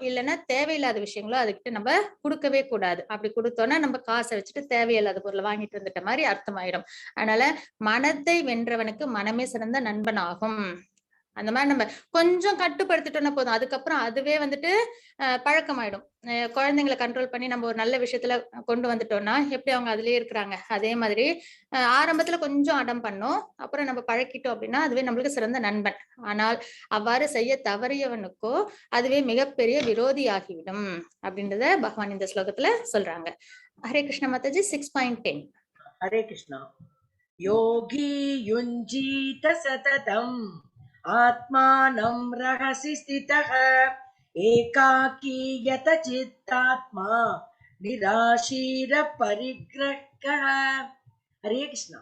இல்லைன்னா தேவையில்லாத விஷயங்களோ அதுக்கிட்ட நம்ம கொடுக்கவே கூடாது. அப்படி கொடுத்தோம்னா நம்ம காசை வச்சுட்டு தேவையில்லாத பொருளை வாங்கிட்டு வந்துட்ட மாதிரி அர்த்தமாயிடும். அதனால மனத்தை வென்றவனுக்கு மனமே சிறந்த நண்பன் ஆகும். அந்த மாதிரி நம்ம கொஞ்சம் கட்டுப்படுத்திட்டோம்னா போதும், அதுக்கப்புறம் அதுவே வந்துட்டு பழக்கமாயிடும். குழந்தைங்களை கண்ட்ரோல் பண்ணி நம்ம ஒரு நல்ல விஷயத்துல கொண்டு வந்துட்டோம்னா எப்படி அவங்க அதுலயே இருக்கிறாங்க, அதே மாதிரி ஆரம்பத்துல கொஞ்சம் அடம் பண்ணோம், அப்புறம் நம்ம பழக்கிட்டோம் அப்படின்னா அதுவே நம்மளுக்கு சிறந்த நண்பன். ஆனால் அவ்வாறு செய்ய தவறியவனுக்கோ அதுவே மிகப்பெரிய விரோதி ஆகிவிடும் அப்படின்றத பகவான் இந்த ஸ்லோகத்துல சொல்றாங்க. ஹரே கிருஷ்ண மாதாஜி. 6.10. हरे कृष्णा। योगी युञ्जीत सततम् आत्मानं रहसि स्थितः एकाकी यतचित्तात्मा निराशीर परिग्रहः। हरे कृष्णा।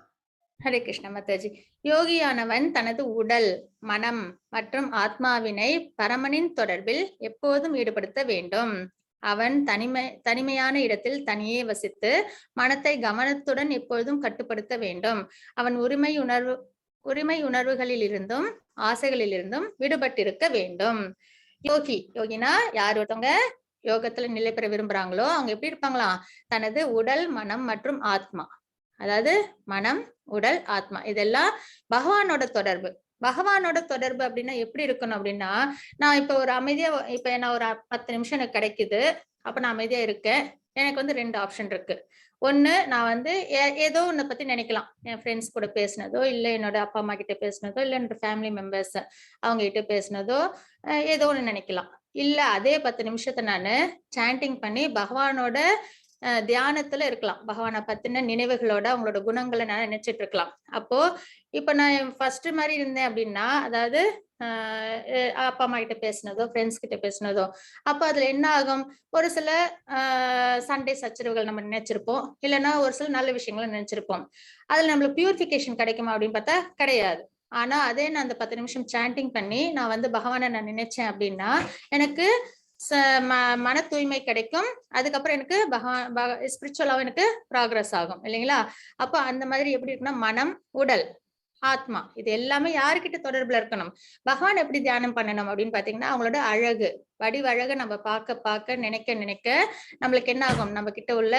ஹரே கிருஷ்ண மாதாஜி. யோகியானவன் தனது உடல், மனம் மற்றும் ஆத்மாவினை பரமனின் தொடர்பில் எப்போதும் ஈடுபடுத்த வேண்டும். அவன் தனிமையான இடத்தில் தனியே வசித்து மனத்தை கவனத்துடன் எப்பொழுதும் கட்டுப்படுத்த வேண்டும். அவன் உரிமை உணர்வுகளில் இருந்தும் ஆசைகளில் இருந்தும் விடுபட்டிருக்க வேண்டும். யோகினா யார் ஒருத்தவங்க யோகத்துல நிலை பெற விரும்புறாங்களோ அவங்க எப்படி இருப்பாங்களாம், தனது உடல், மனம் மற்றும் ஆத்மா, அதாவது மனம், உடல், ஆத்மா இதெல்லாம் பகவானோட தொடர்பு. பகவானோட தொடர்பு அப்படின்னா எப்படி இருக்கணும் அப்படின்னா, நான் இப்ப ஒரு அமைதியா, இப்ப நான் ஒரு 10 நிமிஷம் எனக்கு கிடைக்குது, அப்ப நான் அமைதியா இருக்கேன். எனக்கு வந்து 2 ஆப்ஷன் இருக்கு. ஒண்ணு, நான் வந்து ஏதோ ஒன்ன பத்தி நினைக்கலாம், என் ஃப்ரெண்ட்ஸ் கூட பேசினதோ, இல்ல என்னோட அப்பா அம்மா கிட்ட பேசினதோ, இல்ல என்னோட ஃபேமிலி மெம்பர்ஸ் அவங்க கிட்ட பேசினதோ, ஏதோ ஒண்ணு நினைக்கலாம். இல்ல அதே 10 நிமிஷத்தை நானு சாண்டிங் பண்ணி பகவானோட தியானத்துல இருக்கலாம். பகவானை பத்தின நினைவுகளோட அவங்களோட குணங்களை நான் நினைச்சிட்டு இருக்கலாம். அப்போ இப்ப நான் ஃபர்ஸ்ட் மாதிரி இருந்தேன் அப்படின்னா, அதாவது அப்பா அம்மா கிட்ட பேசினதோ, ஃப்ரெண்ட்ஸ் கிட்ட பேசினதோ, அப்ப அதுல என்ன ஆகும், ஒரு சில சண்டை சச்சரவுகள் நம்ம நினைச்சிருப்போம், இல்லைன்னா ஒரு சில நல்ல விஷயங்களை நினைச்சிருப்போம். அதுல நம்மளுக்கு பியூரிஃபிகேஷன் கிடைக்குமா அப்படின்னு பார்த்தா கிடையாது. ஆனா அதே நான் அந்த 10 நிமிஷம் சாண்டிங் பண்ணி நான் வந்து பகவானை நான் நினைச்சேன் அப்படின்னா எனக்கு மன தூய்மை கிடைக்கும். அதுக்கப்புறம் எனக்கு ஸ்பிரிச்சுவலாவும் எனக்கு ப்ராக்ரஸ் ஆகும் இல்லைங்களா. அப்போ அந்த மாதிரி எப்படி இருக்குன்னா, மனம், உடல், ஆத்மா இது எல்லாமே யாருக்கிட்ட தொடர்புல இருக்கணும், பகவான் எப்படி தியானம் பண்ணணும் அப்படின்னு பாத்தீங்கன்னா, அவங்களோட அழகு வடிவழக நம்ம பார்க்க நினைக்க நம்மளுக்கு என்ன ஆகும், நம்ம கிட்ட உள்ள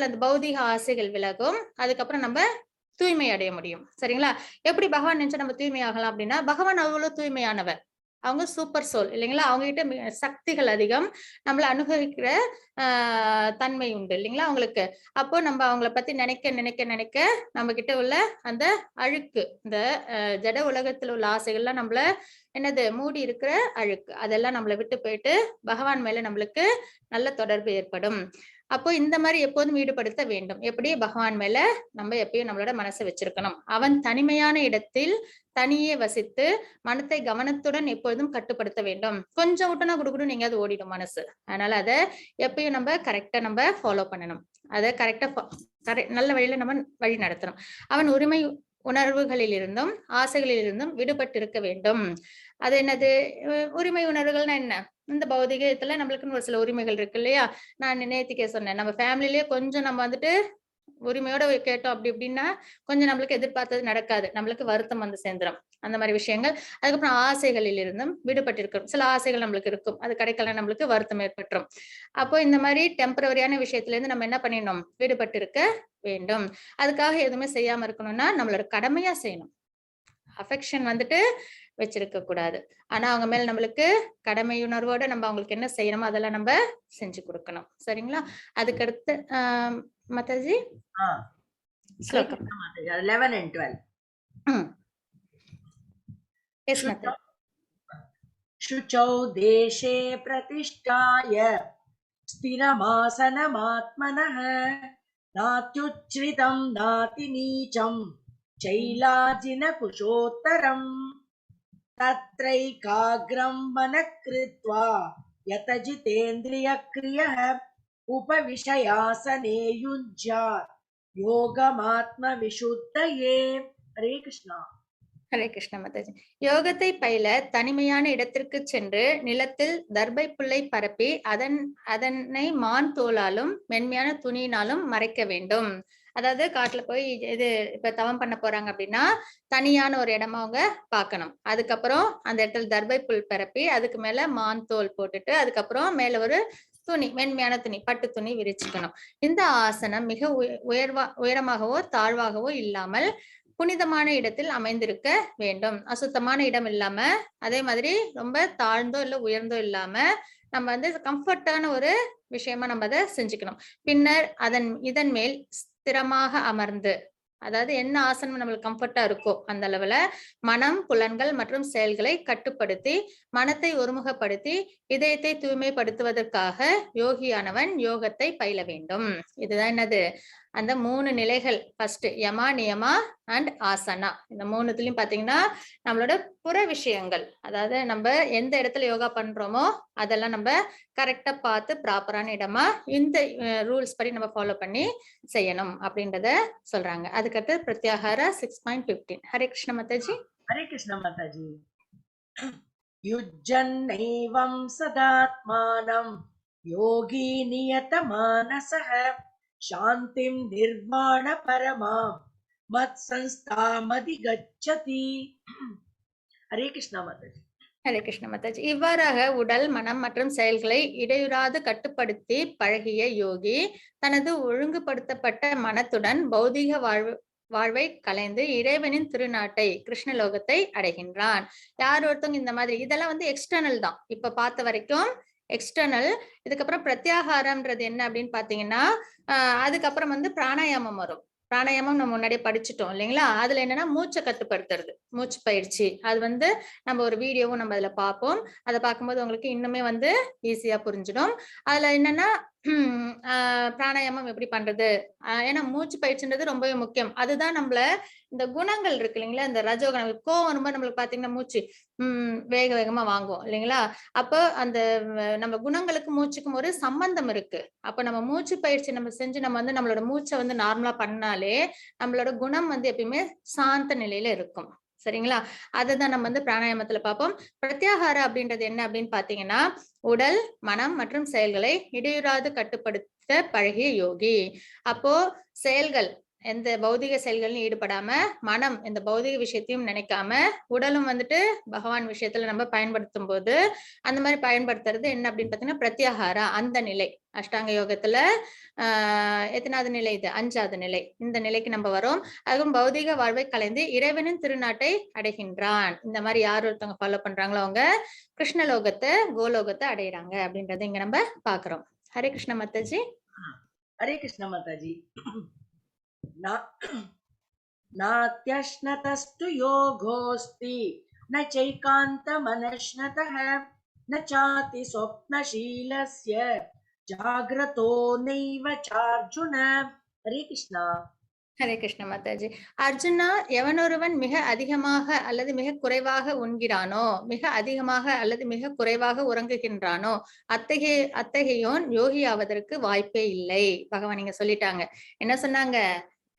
அந்த பௌதிக ஆசைகள் விலகும். அதுக்கப்புறம் நம்ம தூய்மை அடைய முடியும். சரிங்களா. எப்படி பகவான் நினைச்சா நம்ம தூய்மை ஆகலாம் அப்படின்னா, பகவான் அவ்வளவு தூய்மையானவர், அவங்க சூப்பர் சோல் இல்லைங்களா. அவங்க கிட்ட சக்திகள் அதிகம், நம்மள அனுபவிக்கிற தன்மை உண்டு இல்லைங்களா அவங்களுக்கு. அப்போ நம்ம அவங்கள பத்தி நினைக்க நம்ம கிட்ட உள்ள அந்த அழுக்கு, இந்த ஜட உலகத்துல உள்ள ஆசைகள்லாம் நம்மள என்னது மூடி இருக்கிற அழுக்கு, அதெல்லாம் நம்மளை விட்டு போயிட்டு பகவான் மேல நம்மளுக்கு நல்ல தொடர்பு ஏற்படும். அப்போ இந்த மாதிரி எப்போதும் ஈடுபடுத்த வேண்டும். எப்படி பகவான் மேல நம்ம எப்பயும் நம்மளோட மனசை வச்சிருக்கணும். அவன் தனிமையான இடத்தில் தனியே வசித்து மனத்தை கவனத்துடன் எப்பொழுதும் கட்டுப்படுத்த வேண்டும். கொஞ்சம் விட்டுனா குடுக்குடும் நீங்க அது ஓடிடும் மனசு. அதனால அதை எப்பயும் நம்ம கரெக்டா நம்ம ஃபாலோ பண்ணணும். அதை கரெக்டா நல்ல வழியில நம்ம வழி நடத்தணும். அவன் உரிமை உணர்வுகளில் இருந்தும் ஆசைகளில் இருந்தும் விடுபட்டு இருக்க வேண்டும். அது என்னது? உரிமை உணர்வுகள்னா என்ன? இந்த பௌதிகத்துல நம்மளுக்குன்னு ஒரு சில உரிமைகள் இருக்கு இல்லையா? நான் நேத்திக்கே சொன்னேன், நம்ம ஃபேமிலிலேயே கொஞ்சம் நம்ம வந்துட்டு உரிமையோட கேட்டோம் அப்படி இப்படின்னா கொஞ்சம் நம்மளுக்கு எதிர்பார்த்தது நடக்காது, நம்மளுக்கு வருத்தம் வந்து சேர்ந்துரும். அந்த மாதிரி விஷயங்கள். அதுக்கப்புறம் ஆசைகளில் இருந்தும் விடுபட்டிருக்கும். சில ஆசைகள் நம்மளுக்கு இருக்கும், அது கிடைக்கலாம், நம்மளுக்கு வருத்தம் ஏற்பட்டுரும். அப்போ இந்த மாதிரி டெம்பரவரியான விஷயத்துல இருந்து நம்ம என்ன பண்ணிடணும்? விடுபட்டு இருக்க வேண்டும். அதுக்காக எதுவுமே செய்யாம இருக்கணும்னா நம்மளோட கடமையா செய்யணும். அஃபெக்ஷன் வந்துட்டு வச்சிருக்க கூடாது. ஆனா அவங்க மேல நம்மளுக்கு கடமையுணர்வோட நம்ம அவங்களுக்கு என்ன செய்யணுமோ அதெல்லாம் நம்ம செஞ்சு கொடுக்கணும். சரிங்களா? அதுக்கடுத்து மாதாஜி ஸ்லோகம் 11 and 12. எஸ் மாதாஜி. शुचौ देशे प्रतिष्ठाय स्थिरमासनमात्मनः नात्युच्छ्रितं नातिनीचं चैलाजिनकुशोत्तरम् तत्रैकाग्रं मनः कृत्वा यतजितेन्द्रियक्रियः उपविशयासने युञ्ज्यात् योगमात्मविशुद्धये. हरे कृष्णा. ஹரே கிருஷ்ண மாதாஜி. யோகத்தை பயில தனிமையான இடத்திற்கு சென்று நிலத்தில் தர்பை புல்லை பரப்பி அதனை மான் தோலாலும் மென்மையான துணியினாலும் மறைக்க வேண்டும். அதாவது காட்டுல போய் இது இப்ப தவம் பண்ண போறாங்க அப்படின்னா தனியான ஒரு இடமா அவங்க பார்க்கணும். அதுக்கப்புறம் அந்த இடத்துல தர்பை புல் பரப்பி அதுக்கு மேல மான் தோல் போட்டுட்டு அதுக்கப்புறம் மேல ஒரு துணி, மென்மையான துணி, பட்டு துணி விரிச்சுக்கணும். இந்த ஆசனம் மிக உயரமாகவோ தாழ்வாகவோ இல்லாமல் புனிதமான இடத்தில் அமைந்திருக்க வேண்டும். அசுத்தமான இடம் இல்லாம, அதே மாதிரி ரொம்ப தாழ்ந்தோ இல்ல உயர்ந்தோ இல்லாம நம்ம வந்து கம்ஃபர்டான ஒரு விஷயமா நம்ம அதை செஞ்சுக்கணும். பின்னர் இதன் மேல் ஸ்திரமாக அமர்ந்து, அதாவது என்ன ஆசனம் நம்மளுக்கு கம்ஃபர்ட்டா இருக்கோ அந்த அளவுல மனம், புலன்கள் மற்றும் செயல்களை கட்டுப்படுத்தி மனத்தை ஒருமுகப்படுத்தி இதயத்தை தூய்மைப்படுத்துவதற்காக யோகியானவன் யோகத்தை பயில வேண்டும். இதுதான் என்னது? அந்த 3 நிலைகள். First yama, niyama and asana. இந்த 3த்துலயும் பாத்தீங்கன்னா நம்மளோட புற விஷயங்கள், அதாவது நம்ம எந்த இடத்துல யோகா பண்றோமோ அதெல்லாம் நம்ம கரெக்டா பார்த்து ப்ராப்பரான இடமா இந்த ரூல்ஸ் படி நம்ம ஃபாலோ பண்ணி செய்யணும் அப்படின்றத சொல்றாங்க. அதுக்கடுத்து பிரத்யாகார 6.15. ஹரே கிருஷ்ண மாதாஜி. हरे कृष्ण माताजी. युज्जन्नैवं सदात्मानं योगी नियतमानसः शान्तिं निर्वाण परमां मत्संस्थामधिगच्छति. हरे कृष्ण माताजी. ஹரே கிருஷ்ண மாதாஜி. இவ்வாறாக உடல், மனம் மற்றும் செயல்களை இடையூறாது கட்டுப்படுத்தி பழகிய யோகி தனது ஒழுங்குபடுத்தப்பட்ட மனத்துடன் பௌதிக வாழ்வை கலைந்து இறைவனின் திருநாட்டை கிருஷ்ணலோகத்தை அடைகின்றான். யார் ஒருத்தவங்க இந்த மாதிரி இதெல்லாம் வந்து எக்ஸ்டர்னல் தான் இப்ப பார்த்த வரைக்கும், எக்ஸ்டர்னல். இதுக்கப்புறம் பிரத்யாகாரம்ன்றது என்ன அப்படின்னு பாத்தீங்கன்னா அதுக்கப்புறம் வந்து பிராணாயாமம் வரும். பிராணாயாமம் நம்ம முன்னாடியே படிச்சுட்டோம் இல்லைங்களா? அதுல என்னன்னா மூச்சை கட்டுப்படுத்துறது, மூச்சு பயிற்சி. அது வந்து நம்ம ஒரு வீடியோவும் நம்ம அதுல பார்ப்போம். அதை பார்க்கும்போது உங்களுக்கு இன்னுமே வந்து ஈஸியா புரிஞ்சிடும். அதுல என்னன்னா பிராணாயாமம் எப்படி பண்றது, ஏன்னா மூச்சு பயிற்சின்றது ரொம்பவே முக்கியம். அதுதான் நம்மள இந்த குணங்கள் இருக்கு இல்லைங்களா, இந்த ரஜோகுணம், கோவம் வரும்போது நம்மளுக்கு பாத்தீங்கன்னா மூச்சு வேக வேகமா வாங்குவோம் இல்லைங்களா? அப்போ அந்த நம்ம குணங்களுக்கும் மூச்சுக்கும் ஒரு சம்பந்தம் இருக்கு. அப்ப நம்ம மூச்சு பயிற்சி நம்ம செஞ்சு நம்ம வந்து நம்மளோட மூச்சை வந்து நார்மலா பண்ணாலே நம்மளோட குணம் வந்து எப்பயுமே சாந்த நிலையில இருக்கும். சரிங்களா? அதுதான் நம்ம வந்து பிராணாயாமத்துல பார்ப்போம். பிரத்யாகார அப்படின்றது என்ன அப்படின்னு பாத்தீங்கன்னா உடல், மனம் மற்றும் செயல்களை இடையூறாது கட்டுப்படுத்த பழகிய யோகி. அப்போ செயல்கள் எந்த பௌதிக செயல்கள்னு ஈடுபடாம, மனம் எந்த பௌதிக விஷயத்தையும் நினைக்காம, உடலும் வந்துட்டு பகவான் விஷயத்துல நம்ம பயன்படுத்தும் போது அந்த மாதிரி பயன்படுத்துறது என்ன அப்படின்னு பாத்தீங்கன்னா பிரத்யாகாரா. அந்த நிலை அஷ்டாங்க யோகத்துல எத்தனாவது நிலை இது? 5வது நிலை. இந்த நிலைக்கு நம்ம வரோம். அதுவும் பௌதிக வாழ்வை கலைந்து இறைவனின் திருநாட்டை அடைகின்றான். இந்த மாதிரி யார் ஒருத்தவங்க ஃபாலோ பண்றாங்களோ அவங்க கிருஷ்ணலோகத்தை, கோலோகத்தை அடையிறாங்க அப்படின்றத இங்க நம்ம பாக்குறோம். ஹரே கிருஷ்ண மாதாஜி. हरे कृष्ण माताजी. नात्यश्नतस्तु योगोऽस्ति न चैकान्तमनश्नतः न चाति स्वप्नशीलस्य जाग्रतो नैव चार्जुन. हरे कृष्णा. ஹரே கிருஷ்ண மாதாஜி. அர்ஜுனா, எவனொருவன் மிக அதிகமாக அல்லது மிக குறைவாக உண்கிறானோ, மிக அதிகமாக அல்லது மிக குறைவாக உறங்குகின்றானோ, அத்தகையோன் யோகி ஆவதற்கு வாய்ப்பே இல்லை. பகவான் இங்க சொல்லிட்டாங்க. என்ன சொன்னாங்க?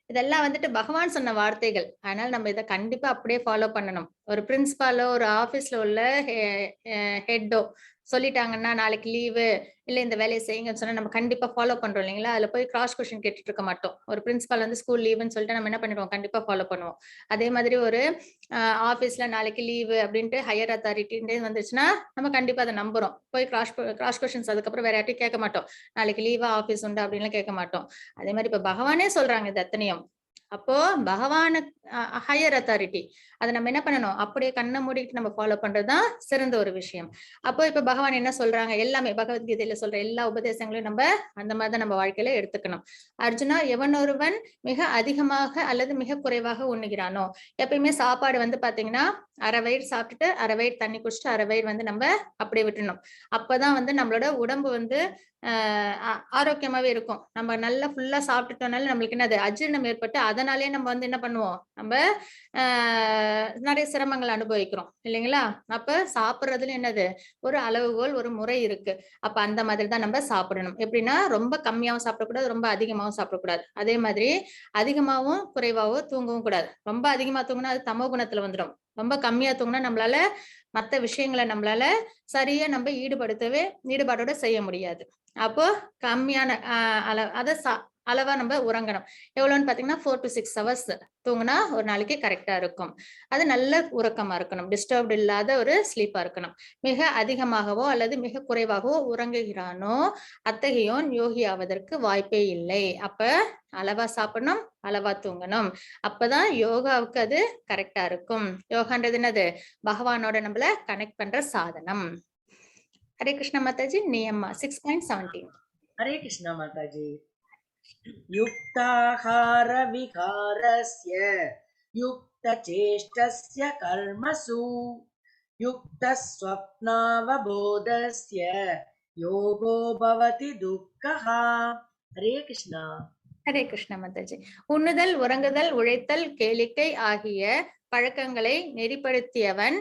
இதெல்லாம் வந்துட்டு பகவான் சொன்ன வார்த்தைகள். அதனால நம்ம இதை கண்டிப்பா அப்படியே ஃபாலோ பண்ணணும். ஒரு பிரின்சிபாலோ ஒரு ஆபீஸ்ல உள்ள ஹெட்டோ சொல்லிட்டாங்கன்னா நாளைக்கு லீவு இல்ல இந்த வேலையை செய்யுங்கன்னு சொன்னா நம்ம கண்டிப்பா ஃபாலோ பண்றோம் இல்லைங்களா? அதுல போய் கிராஸ் கொஸ்டின் கேட்டுட்டு இருக்க மாட்டோம். ஒரு பிரின்சிபால் வந்து ஸ்கூல் லீவுன்னு சொல்லிட்டு நம்ம என்ன பண்ணிடுவோம், கண்டிப்பா ஃபாலோ பண்ணுவோம். அதே மாதிரி ஒரு ஆபீஸ்ல நாளைக்கு லீவு அப்படின்ட்டு ஹையர் அத்தாரிட்டி வந்துச்சுன்னா நம்ம கண்டிப்பா அதை நம்புறோம். போய் கிராஸ் கொஸ்டின்ஸ் அதுக்கப்புறம் வேற யார்ட்டையும் கேட்க மாட்டோம். நாளைக்கு லீவா ஆபீஸ் உண்டு அப்படின்லாம் கேட்க மாட்டோம். அதே மாதிரி இப்ப பகவானே சொல்றாங்க இது அத்தனையும். அப்போ பகவான ஹையர் அத்தாரிட்டி, அதை நம்ம என்ன பண்ணணும், அப்படியே கண்ணை மூடிட்டு நம்ம ஃபாலோ பண்றதுதான் சிறந்த ஒரு விஷயம். அப்போ இப்ப பகவான் என்ன சொல்றாங்க, எல்லாமே பகவத்கீதையில சொல்ற எல்லா உபதேசங்களையும் நம்ம அந்த மாதிரிதான் நம்ம வாழ்க்கையில எடுத்துக்கணும். அர்ஜுனா, எவனொருவன் மிக அதிகமாக அல்லது மிக குறைவாக உண்ணுகிறானோ, எப்பயுமே சாப்பாடு வந்து பாத்தீங்கன்னா அரை வயிறு சாப்பிட்டுட்டு அரை வயிறு தண்ணி குடிச்சிட்டு அரை வயிறு வந்து நம்ம அப்படியே விட்டுணும். அப்பதான் வந்து நம்மளோட உடம்பு வந்து ஆரோக்கியமாவே இருக்கும். நம்ம நல்லா ஃபுல்லா சாப்பிட்டுட்டோம்னால நம்மளுக்கு என்னது அஜீரணம் ஏற்பட்டு அதனாலே நம்ம வந்து என்ன பண்ணுவோம், நம்ம நிறைய சிரமங்கள் அனுபவிக்கிறோம் இல்லைங்களா? அப்ப சாப்பிடுறதுல என்னது ஒரு அளவுகோல் ஒரு முறை இருக்கு. அப்ப அந்த மாதிரி தான் நம்ம சாப்பிடணும். எப்படின்னா ரொம்ப கம்மியாவும் சாப்பிடக்கூடாது, ரொம்ப அதிகமாவும் சாப்பிடக்கூடாது. அதே மாதிரி அதிகமாவும் குறைவாகவும் தூங்கவும் கூடாது. ரொம்ப அதிகமா தூங்கினா அது தமோ குணத்துல வந்துடும். ரொம்ப கம்மியா தூங்கினா நம்மளால மற்ற விஷயங்களை நம்மளால சரியா நம்ம ஈடுபாடோட செய்ய முடியாது. அப்போ கம்மியான அளவா நம்ம உறங்கணும். எவ்வளவுன்னு பாத்தீங்கன்னா 4 to 6 hours தூங்கினா ஒரு நாளைக்கு கரெக்டா இருக்கும். அது நல்ல உறக்கமா இருக்கணும், டிஸ்டர்ப்ட் இல்லாத ஒரு ஸ்லீப்பா இருக்கணும். மிக அதிகமாகவோ அல்லது மிக குறைவாகவோ உறங்குகிறானோ அத்தகையோன் யோகி ஆவதற்கு வாய்ப்பே இல்லை. அப்ப அளவா சாப்பிடணும், அளவா தூங்கணும். அப்பதான் யோகாவுக்கு அது கரெக்டா இருக்கும். யோகான்றது என்னது, பகவானோட நம்மள கனெக்ட் பண்ற சாதனம். हरे कृष्ण माताजी. नियम 6.17. हरे कृष्ण माताजी. युक्ताहार विहारस्य युक्तचेष्टस्य कर्मसु युक्तस्वप्नावबोधस्य योगो भवति दुःखः. हरे कृष्ण. ஹரே கிருஷ்ண மாதாஜி. உண்ணுதல், உறங்குதல், உழைத்தல், கேளிக்கை ஆகிய பழக்கங்களை நெறிப்படுத்தியவன்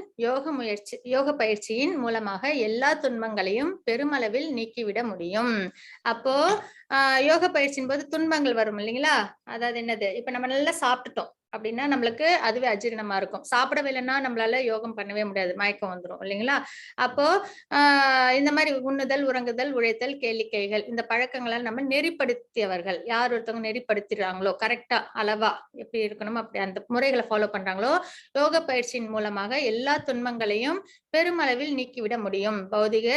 யோக பயிற்சியின் மூலமாக எல்லா துன்பங்களையும் பெருமளவில் நீக்கிவிட முடியும். அப்போ யோக பயிற்சியின் போது துன்பங்கள் வரும் இல்லைங்களா? அதாவது என்னது, இப்ப நம்ம நல்லா சாப்பிட்டுட்டோம் அப்படின்னா நம்மளுக்கு அதுவே அஜீரணமா இருக்கும். சாப்பிடவே இல்லைன்னா நம்மளால யோகம் பண்ணவே முடியாது, மயக்கம் வந்துடும் இல்லைங்களா? அப்போ இந்த மாதிரி உண்ணுதல், உறங்குதல், உழைத்தல், கேளிக்கைகள் இந்த பழக்கங்களை நம்ம நெறிப்படுத்தியவர்கள், யார் ஒருத்தவங்க நெறிப்படுத்துறாங்களோ கரெக்டா அளவா எப்படி இருக்கணும் அப்படி அந்த முறைகளை ஃபாலோ பண்றாங்களோ யோக பயிற்சியின் மூலமாக எல்லா துன்பங்களையும் பெருமளவில் நீக்கிவிட முடியும். பௌதிக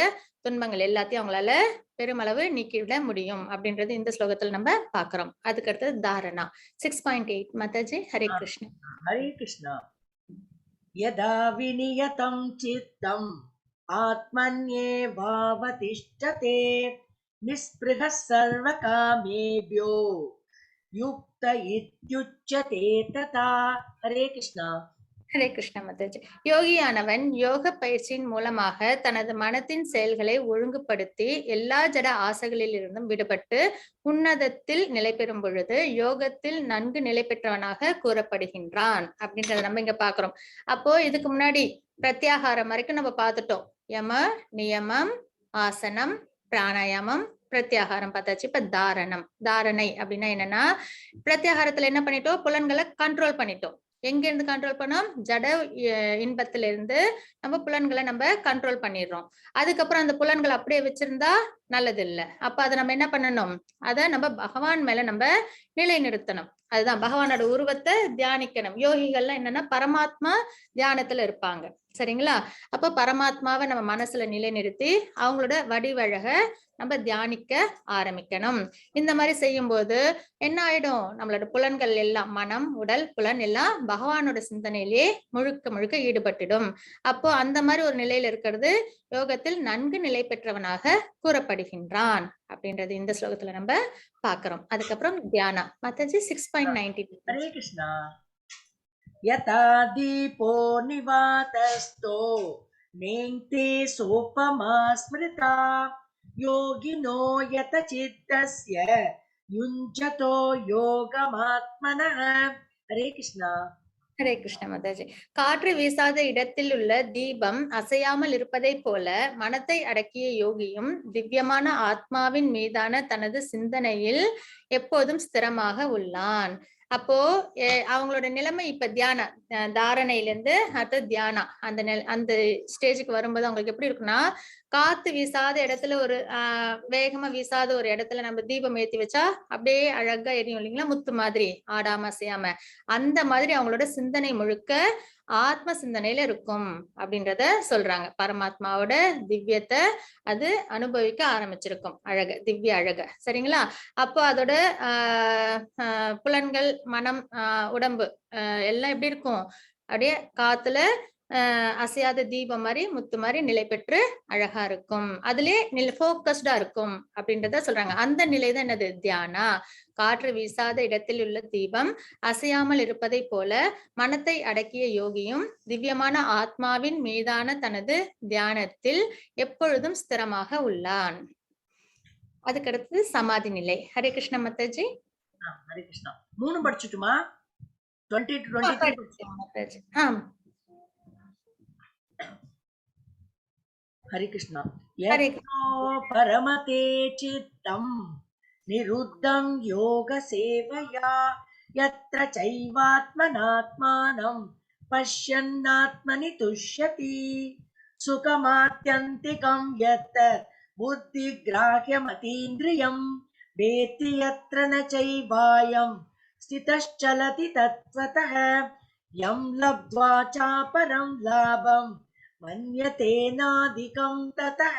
துன்பங்கள் எல்லாத்தையும் அவங்களால பெருமளவு நீக்கிவிட முடியும் அப்படின்றது இந்த ஸ்லோகத்தில் நம்ம பாக்குறோம். அதுக்கு அடுத்தது தாரணா 6.8. மாதாஜி. ஹரே கிருஷ்ணா. ஹரே கிருஷ்ணா. யதா விநியதம் சித்தம் ஆத்மன்யேவாவதிஷ்டதே நிஸ்பிருஹः சர்வகாமேப்யோ யுக்த இத்யுச்யதே ததா. ஹரே கிருஷ்ணா. ஹரே கிருஷ்ண மாதாஜி. யோகியானவன் யோக பயிற்சியின் மூலமாக தனது மனத்தின் செயல்களை ஒழுங்குபடுத்தி எல்லா ஜட ஆசைகளில் இருந்தும் விடுபட்டு உன்னதத்தில் நிலை பெறும் பொழுது யோகத்தில் நன்கு நிலை பெற்றவனாக கூறப்படுகின்றான் அப்படின்றத நம்ம இங்க பாக்குறோம். அப்போ இதுக்கு முன்னாடி பிரத்யாகாரம் வரைக்கும் நம்ம பார்த்துட்டோம். யம, நியமம், ஆசனம், பிராணாயாமம், பிரத்யாகாரம் பார்த்தாச்சு. இப்ப தாரணை அப்படின்னா என்னன்னா, பிரத்யாகாரத்துல என்ன பண்ணிட்டோம், புலன்களை கண்ட்ரோல் பண்ணிட்டோம். எங்க இருந்து கண்ட்ரோல் பண்ணோம், ஜட இன்பத்துல இருந்து நம்ம புலன்களை நம்ம கண்ட்ரோல் பண்ணிடுறோம். அதுக்கப்புறம் அந்த புலன்களை அப்படியே வச்சிருந்தா நல்லது இல்லை. அப்ப அதை நம்ம என்ன பண்ணணும், அதை நம்ம பகவான் மேல நம்ம நிலை நிறுத்தணும். அதுதான் பகவானோட உருவத்தை தியானிக்கணும். யோகிகள்லாம் என்னன்னா பரமாத்மா தியானத்துல இருப்பாங்க சரிங்களா? அப்ப பரமாத்மாவை நம்ம மனசுல நிலைநிறுத்தி அவங்களோட வடிவழக நம்ம தியானிக்க ஆரம்பிக்கணும். இந்த மாதிரி செய்யும் போது என்ன ஆயிடும், நம்மளோட புலன்கள் எல்லாம் மனம், உடல், புலன் எல்லாம் பகவானோட சிந்தனையிலேயே முழுக்க ஈடுபட்டுடும். அப்போ அந்த மாதிரி ஒரு நிலையில இருக்கிறது யோகத்தில் நன்கு நிலை பெற்றவனாக கூறப்படுகின்றான் அப்படின்றது இந்த ஸ்லோகத்துல நம்ம பாக்குறோம். அதுக்கப்புறம் தியானா மாதாஜி 6.19. ஹரே கிருஷ்ணா. யதா தீபோ நிவாதஸ்தோ நேங்தே சோபமா ஸ்மிருதா யோகினோ யத சித்தஸ்ய युञ्जतो योगमात्मनः. हरे कृष्णा. ஹரே கிருஷ்ண மாதாஜி. காற்று வீசாத இடத்தில் உள்ள தீபம் அசையாமல் இருப்பதை போல மனத்தை அடக்கிய யோகியும் திவ்யமான ஆத்மாவின் மீதான தனது சிந்தனையில் எப்போதும் ஸ்திரமாக உள்ளான். அப்போ அவங்களோட நிலைமை இப்ப தியான தாரணையிலிருந்து அடுத்து தியானம் அந்த ஸ்டேஜுக்கு வரும்போது அவங்களுக்கு எப்படி இருக்குன்னா, காத்து வீசாத இடத்துல ஒரு வேகமா வீசாத ஒரு இடத்துல நம்ம தீபம் ஏத்தி வச்சா அப்படியே அழகா எரியும் இல்லைங்களா, முத்து மாதிரி ஆடாம அசையாம. அந்த மாதிரி அவங்களோட சிந்தனை முழுக்க ஆத்ம சிந்தனையில இருக்கும் அப்படின்றத சொல்றாங்க. பரமாத்மாவோட திவ்யத்தை அது அனுபவிக்க ஆரம்பிச்சிருக்கும், அழக திவ்ய அழக. சரிங்களா? அப்போ அதோட புலன்கள், மனம், உடம்பு எல்லாம் எப்படி இருக்கும், அப்படியே காத்துல அசையாத தீபம் மாதிரி முத்து மாதிரி நிலை பெற்று அழகா இருக்கும். அதுலயே போக்கஸ்டா இருக்கும் அப்படின்றத சொல்றாங்க. அந்த நிலைதான் என்னது? தியானா. காற்று வீசாத இடத்தில் உள்ள தீபம் அசையாமல் இருப்பதை போல மனத்தை அடக்கிய யோகியும் திவ்யமான ஆத்மாவின் மீதான தனது தியானத்தில் எப்பொழுதும் ஸ்திரமாக உள்ளான். அதுக்கடுத்து சமாதி நிலை. ஹரே கிருஷ்ண மாதாஜி. ஹரே கிருஷ்ணா. 3 படிச்சுட்டுமா? 20 to 23. हरे कृष्णा. यत्रो परमते चित्तं निरुद्धं योगसेवया यत्र चैवात्मनात्मानं पश्यन्नात्मनि तुष्यति सुखमात्यन्तिकं यत् बुद्धिग्राह्यमतीन्द्रियं वेत्ति यत्र न चैवायं स्थितश्चलति तत्त्वतः यं लब्ध्वा चापरं लाभं मन्यतेनाधिकं ततः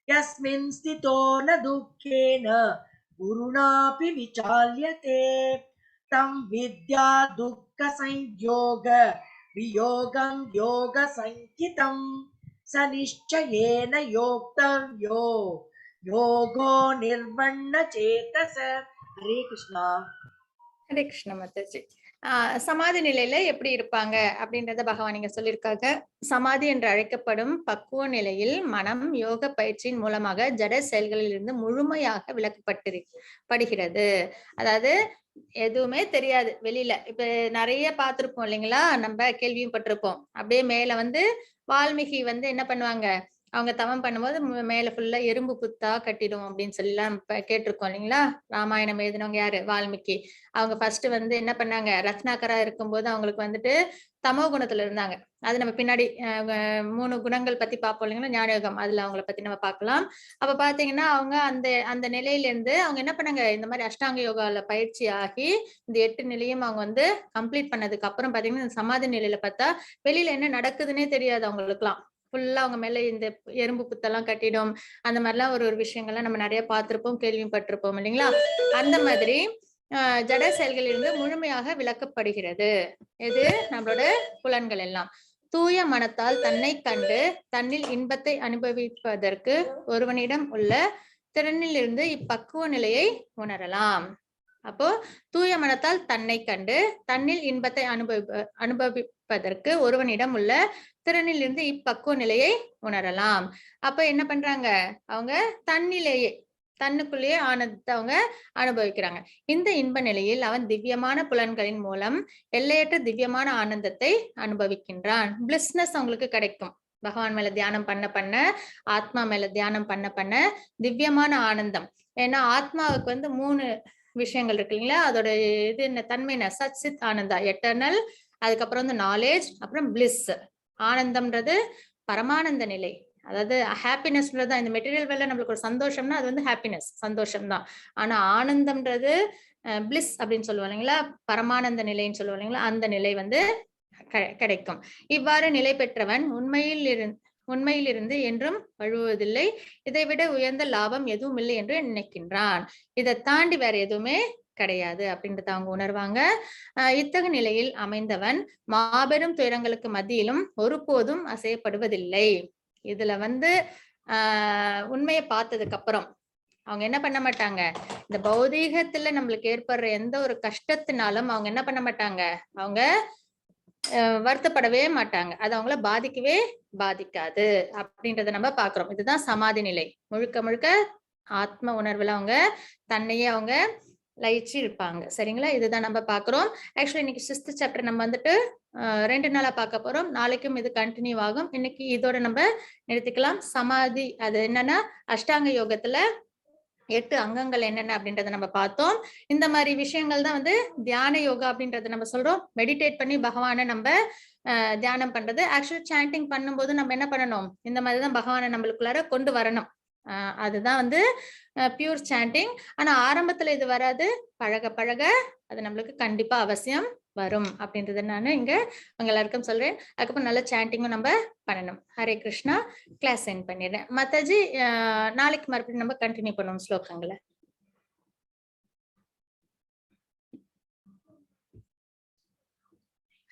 यस्मिन् स्थितो न दुःखेन गुरुणापि विचाल्यते तं विद्या दुःखसंयोग वियोगं योगसंहितं स निश्चयेन योक्तव्यो योगो निर्वण्णचेतस. हरे कृष्णा. ஹரே கிருஷ்ண மாதாஜி. சமாதி நிலையில எப்படி இருப்பாங்க அப்படின்றத பகவான் நீங்க சொல்லியிருக்காங்க. சமாதி என்று அழைக்கப்படும் பக்குவ நிலையில் மனம் யோக பயிற்சியின் மூலமாக ஜட செயல்களில் இருந்து முழுமையாக விலக்கப்பட்டிருக்கிறது. அதாவது எதுவுமே தெரியாது வெளியில. இப்ப நிறைய பார்த்திருப்போம் இல்லைங்களா, நம்ம கேள்வியும் பட்டிருப்போம். அப்படியே மேல வால்மீகி என்ன பண்ணுவாங்க, அவங்க தவம் பண்ணும்போது மேல ஃபுல்லா எறும்பு புத்தா கட்டிடும் அப்படின்னு சொல்லி எல்லாம் கேட்டிருக்கோம் இல்லைங்களா. ராமாயணம் எழுதினவங்க யாரு? வால்மீகி. அவங்க ஃபர்ஸ்ட் என்ன பண்ணாங்க, ரத்னாகரா இருக்கும்போது அவங்களுக்கு தமோ குணத்துல இருந்தாங்க. அது நம்ம பின்னாடி 3 குணங்கள் பத்தி பார்ப்போம் இல்லைங்களா, ஞானயோகம். அதுல அவங்கள பத்தி நம்ம பார்க்கலாம். அப்ப பாத்தீங்கன்னா அவங்க அந்த நிலையில இருந்து அவங்க என்ன பண்ணாங்க, இந்த மாதிரி அஷ்டாங்க யோகால பயிற்சி ஆகி இந்த 8 நிலையும் அவங்க கம்ப்ளீட் பண்ணதுக்கு அப்புறம் பாத்தீங்கன்னா இந்த சமாதி நிலையில பார்த்தா வெளியில என்ன நடக்குதுன்னே தெரியாது அவங்களுக்கு எல்லாம். ஃபுல்லா அவங்க மேல இந்த எறும்பு புத்தெல்லாம் கட்டிடும். அந்த மாதிரிலாம் ஒரு விஷயங்கள்லாம் நம்ம நிறைய பார்த்திருப்போம், கேள்வியும் பட்டிருப்போம் இல்லைங்களா. அந்த மாதிரி ஜட செயல்களில் இருந்து முழுமையாக விலக்கப்படுகிறது. இது நம்மளோட புலன்கள் எல்லாம். தூய மனத்தால் தன்னை கண்டு தன்னில் இன்பத்தை அனுபவிப்பதற்கு ஒருவனிடம் உள்ள திறனில் இருந்து இப்பக்குவ நிலையை உணரலாம். அப்போ தூய மனத்தால் தன்னை கண்டு தன்னில் இன்பத்தை அனுபவிப்பதற்கு ஒருவனிடம் உள்ள திறனில் இருந்து இப்பக்குவ நிலையை உணரலாம். அப்ப என்ன பண்றாங்க, அவங்க தன்னிலேயே தன்னுக்குள்ளேயே ஆனந்தத்தை அவங்க அனுபவிக்கிறாங்க. இந்த இன்ப நிலையில் அவன் திவ்யமான புலன்களின் மூலம் எல்லையற்ற திவ்யமான ஆனந்தத்தை அனுபவிக்கின்றான். பிளிஸ்னஸ் அவங்களுக்கு கிடைக்கும். பகவான் மேல தியானம் பண்ண பண்ண, ஆத்மா மேல தியானம் பண்ண பண்ண திவ்யமான ஆனந்தம். ஏன்னா ஆத்மாவுக்கு 3 விஷயங்கள் இருக்கு இல்லைங்களா. அதோட இது என்ன தன்மை என்ன? சத் சித் ஆனந்தா, எட்டர்னல். அதுக்கப்புறம் நாலேஜ், அப்புறம் பிளிஸ். ஆனந்தம்ன்றது பரமானந்த நிலை. அதாவது ஹாப்பினஸ்ன்றதுதான். இந்த மெட்டீரியல் வேலை நம்மளுக்கு ஒரு சந்தோஷம்னா அது ஹாப்பினஸ், சந்தோஷம் தான். ஆனா ஆனந்தம்ன்றது பிளிஸ் அப்படின்னு சொல்லுவோம் இல்லைங்களா, பரமானந்த நிலைன்னு சொல்லுவோம் இல்லைங்களா, அந்த நிலை கிடைக்கும். இவ்வாறு நிலை பெற்றவன் உண்மையில் இருந்து என்றும் வழுவதில்லை. இதைவிட உயர்ந்த லாபம் எதுவும் இல்லை என்று நினைக்கின்றான். இதை தாண்டி வேற எதுவுமே கிடையாது அப்படின்றத அவங்க உணர்வாங்க. இத்தகைய நிலையில் அமைந்தவன் மாபெரும் துயரங்களுக்கு மத்தியிலும் ஒருபோதும் அசையப்படுவதில்லை. இதுல உண்மையை பார்த்ததுக்கு அப்புறம் அவங்க என்ன பண்ண மாட்டாங்க, இந்த பௌதீகத்துல நம்மளுக்கு ஏற்படுற எந்த ஒரு கஷ்டத்தினாலும் அவங்க என்ன பண்ண மாட்டாங்க, அவங்க வருத்தப்படவே மாட்டாங்க. அது அவங்கள பாதிக்காது அப்படின்றத நம்ம பாக்குறோம். இதுதான் சமாதி நிலை. முழுக்க முழுக்க ஆத்ம உணர்வுல அவங்க தன்னையே அவங்க லயிச்சு இருப்பாங்க. சரிங்களா? இதுதான் நம்ம பார்க்கிறோம். ஆக்சுவலி இன்னைக்கு 6th சாப்டர் நம்ம வந்துட்டு 2 நாளா பார்க்க போறோம். நாளைக்கும் இது கண்டினியூ ஆகும். இன்னைக்கு இதோட நம்ம நிறுத்திக்கலாம். சமாதி அது என்னன்னா அஷ்டாங்க யோகத்துல 8 அங்கங்கள் என்னென்ன அப்படின்றத நம்ம பார்த்தோம். இந்த மாதிரி விஷயங்கள் தான் வந்து தியான யோகா அப்படின்றத நம்ம சொல்றோம். மெடிடேட் பண்ணி பகவானை நம்ம தியானம் பண்றது. ஆக்சுவலி சாண்டிங் பண்ணும்போது நம்ம என்ன பண்ணணும்? இந்த மாதிரி தான் பகவானை நம்மளுக்குள்ளார கொண்டு வரணும். அதுதான் வந்து பியூர் சாண்டிங். ஆனா ஆரம்பத்துல இது வராது. பழக பழக அது நம்மளுக்கு கண்டிப்பா அவசியம் வரும் அப்படின்றத நான் இங்க உங்க எல்லாருக்கும் சொல்றேன். அதுக்கப்புறம் நல்ல சாண்டிங்கும் நம்ம பண்ணணும். ஹரே கிருஷ்ணா. கிளாஸ் சென்ட் பண்ணிடுறேன். மத்தாஜி நாளைக்கு மறுபடியும் நம்ம கண்டினியூ பண்ணுவோம் ஸ்லோகங்களை.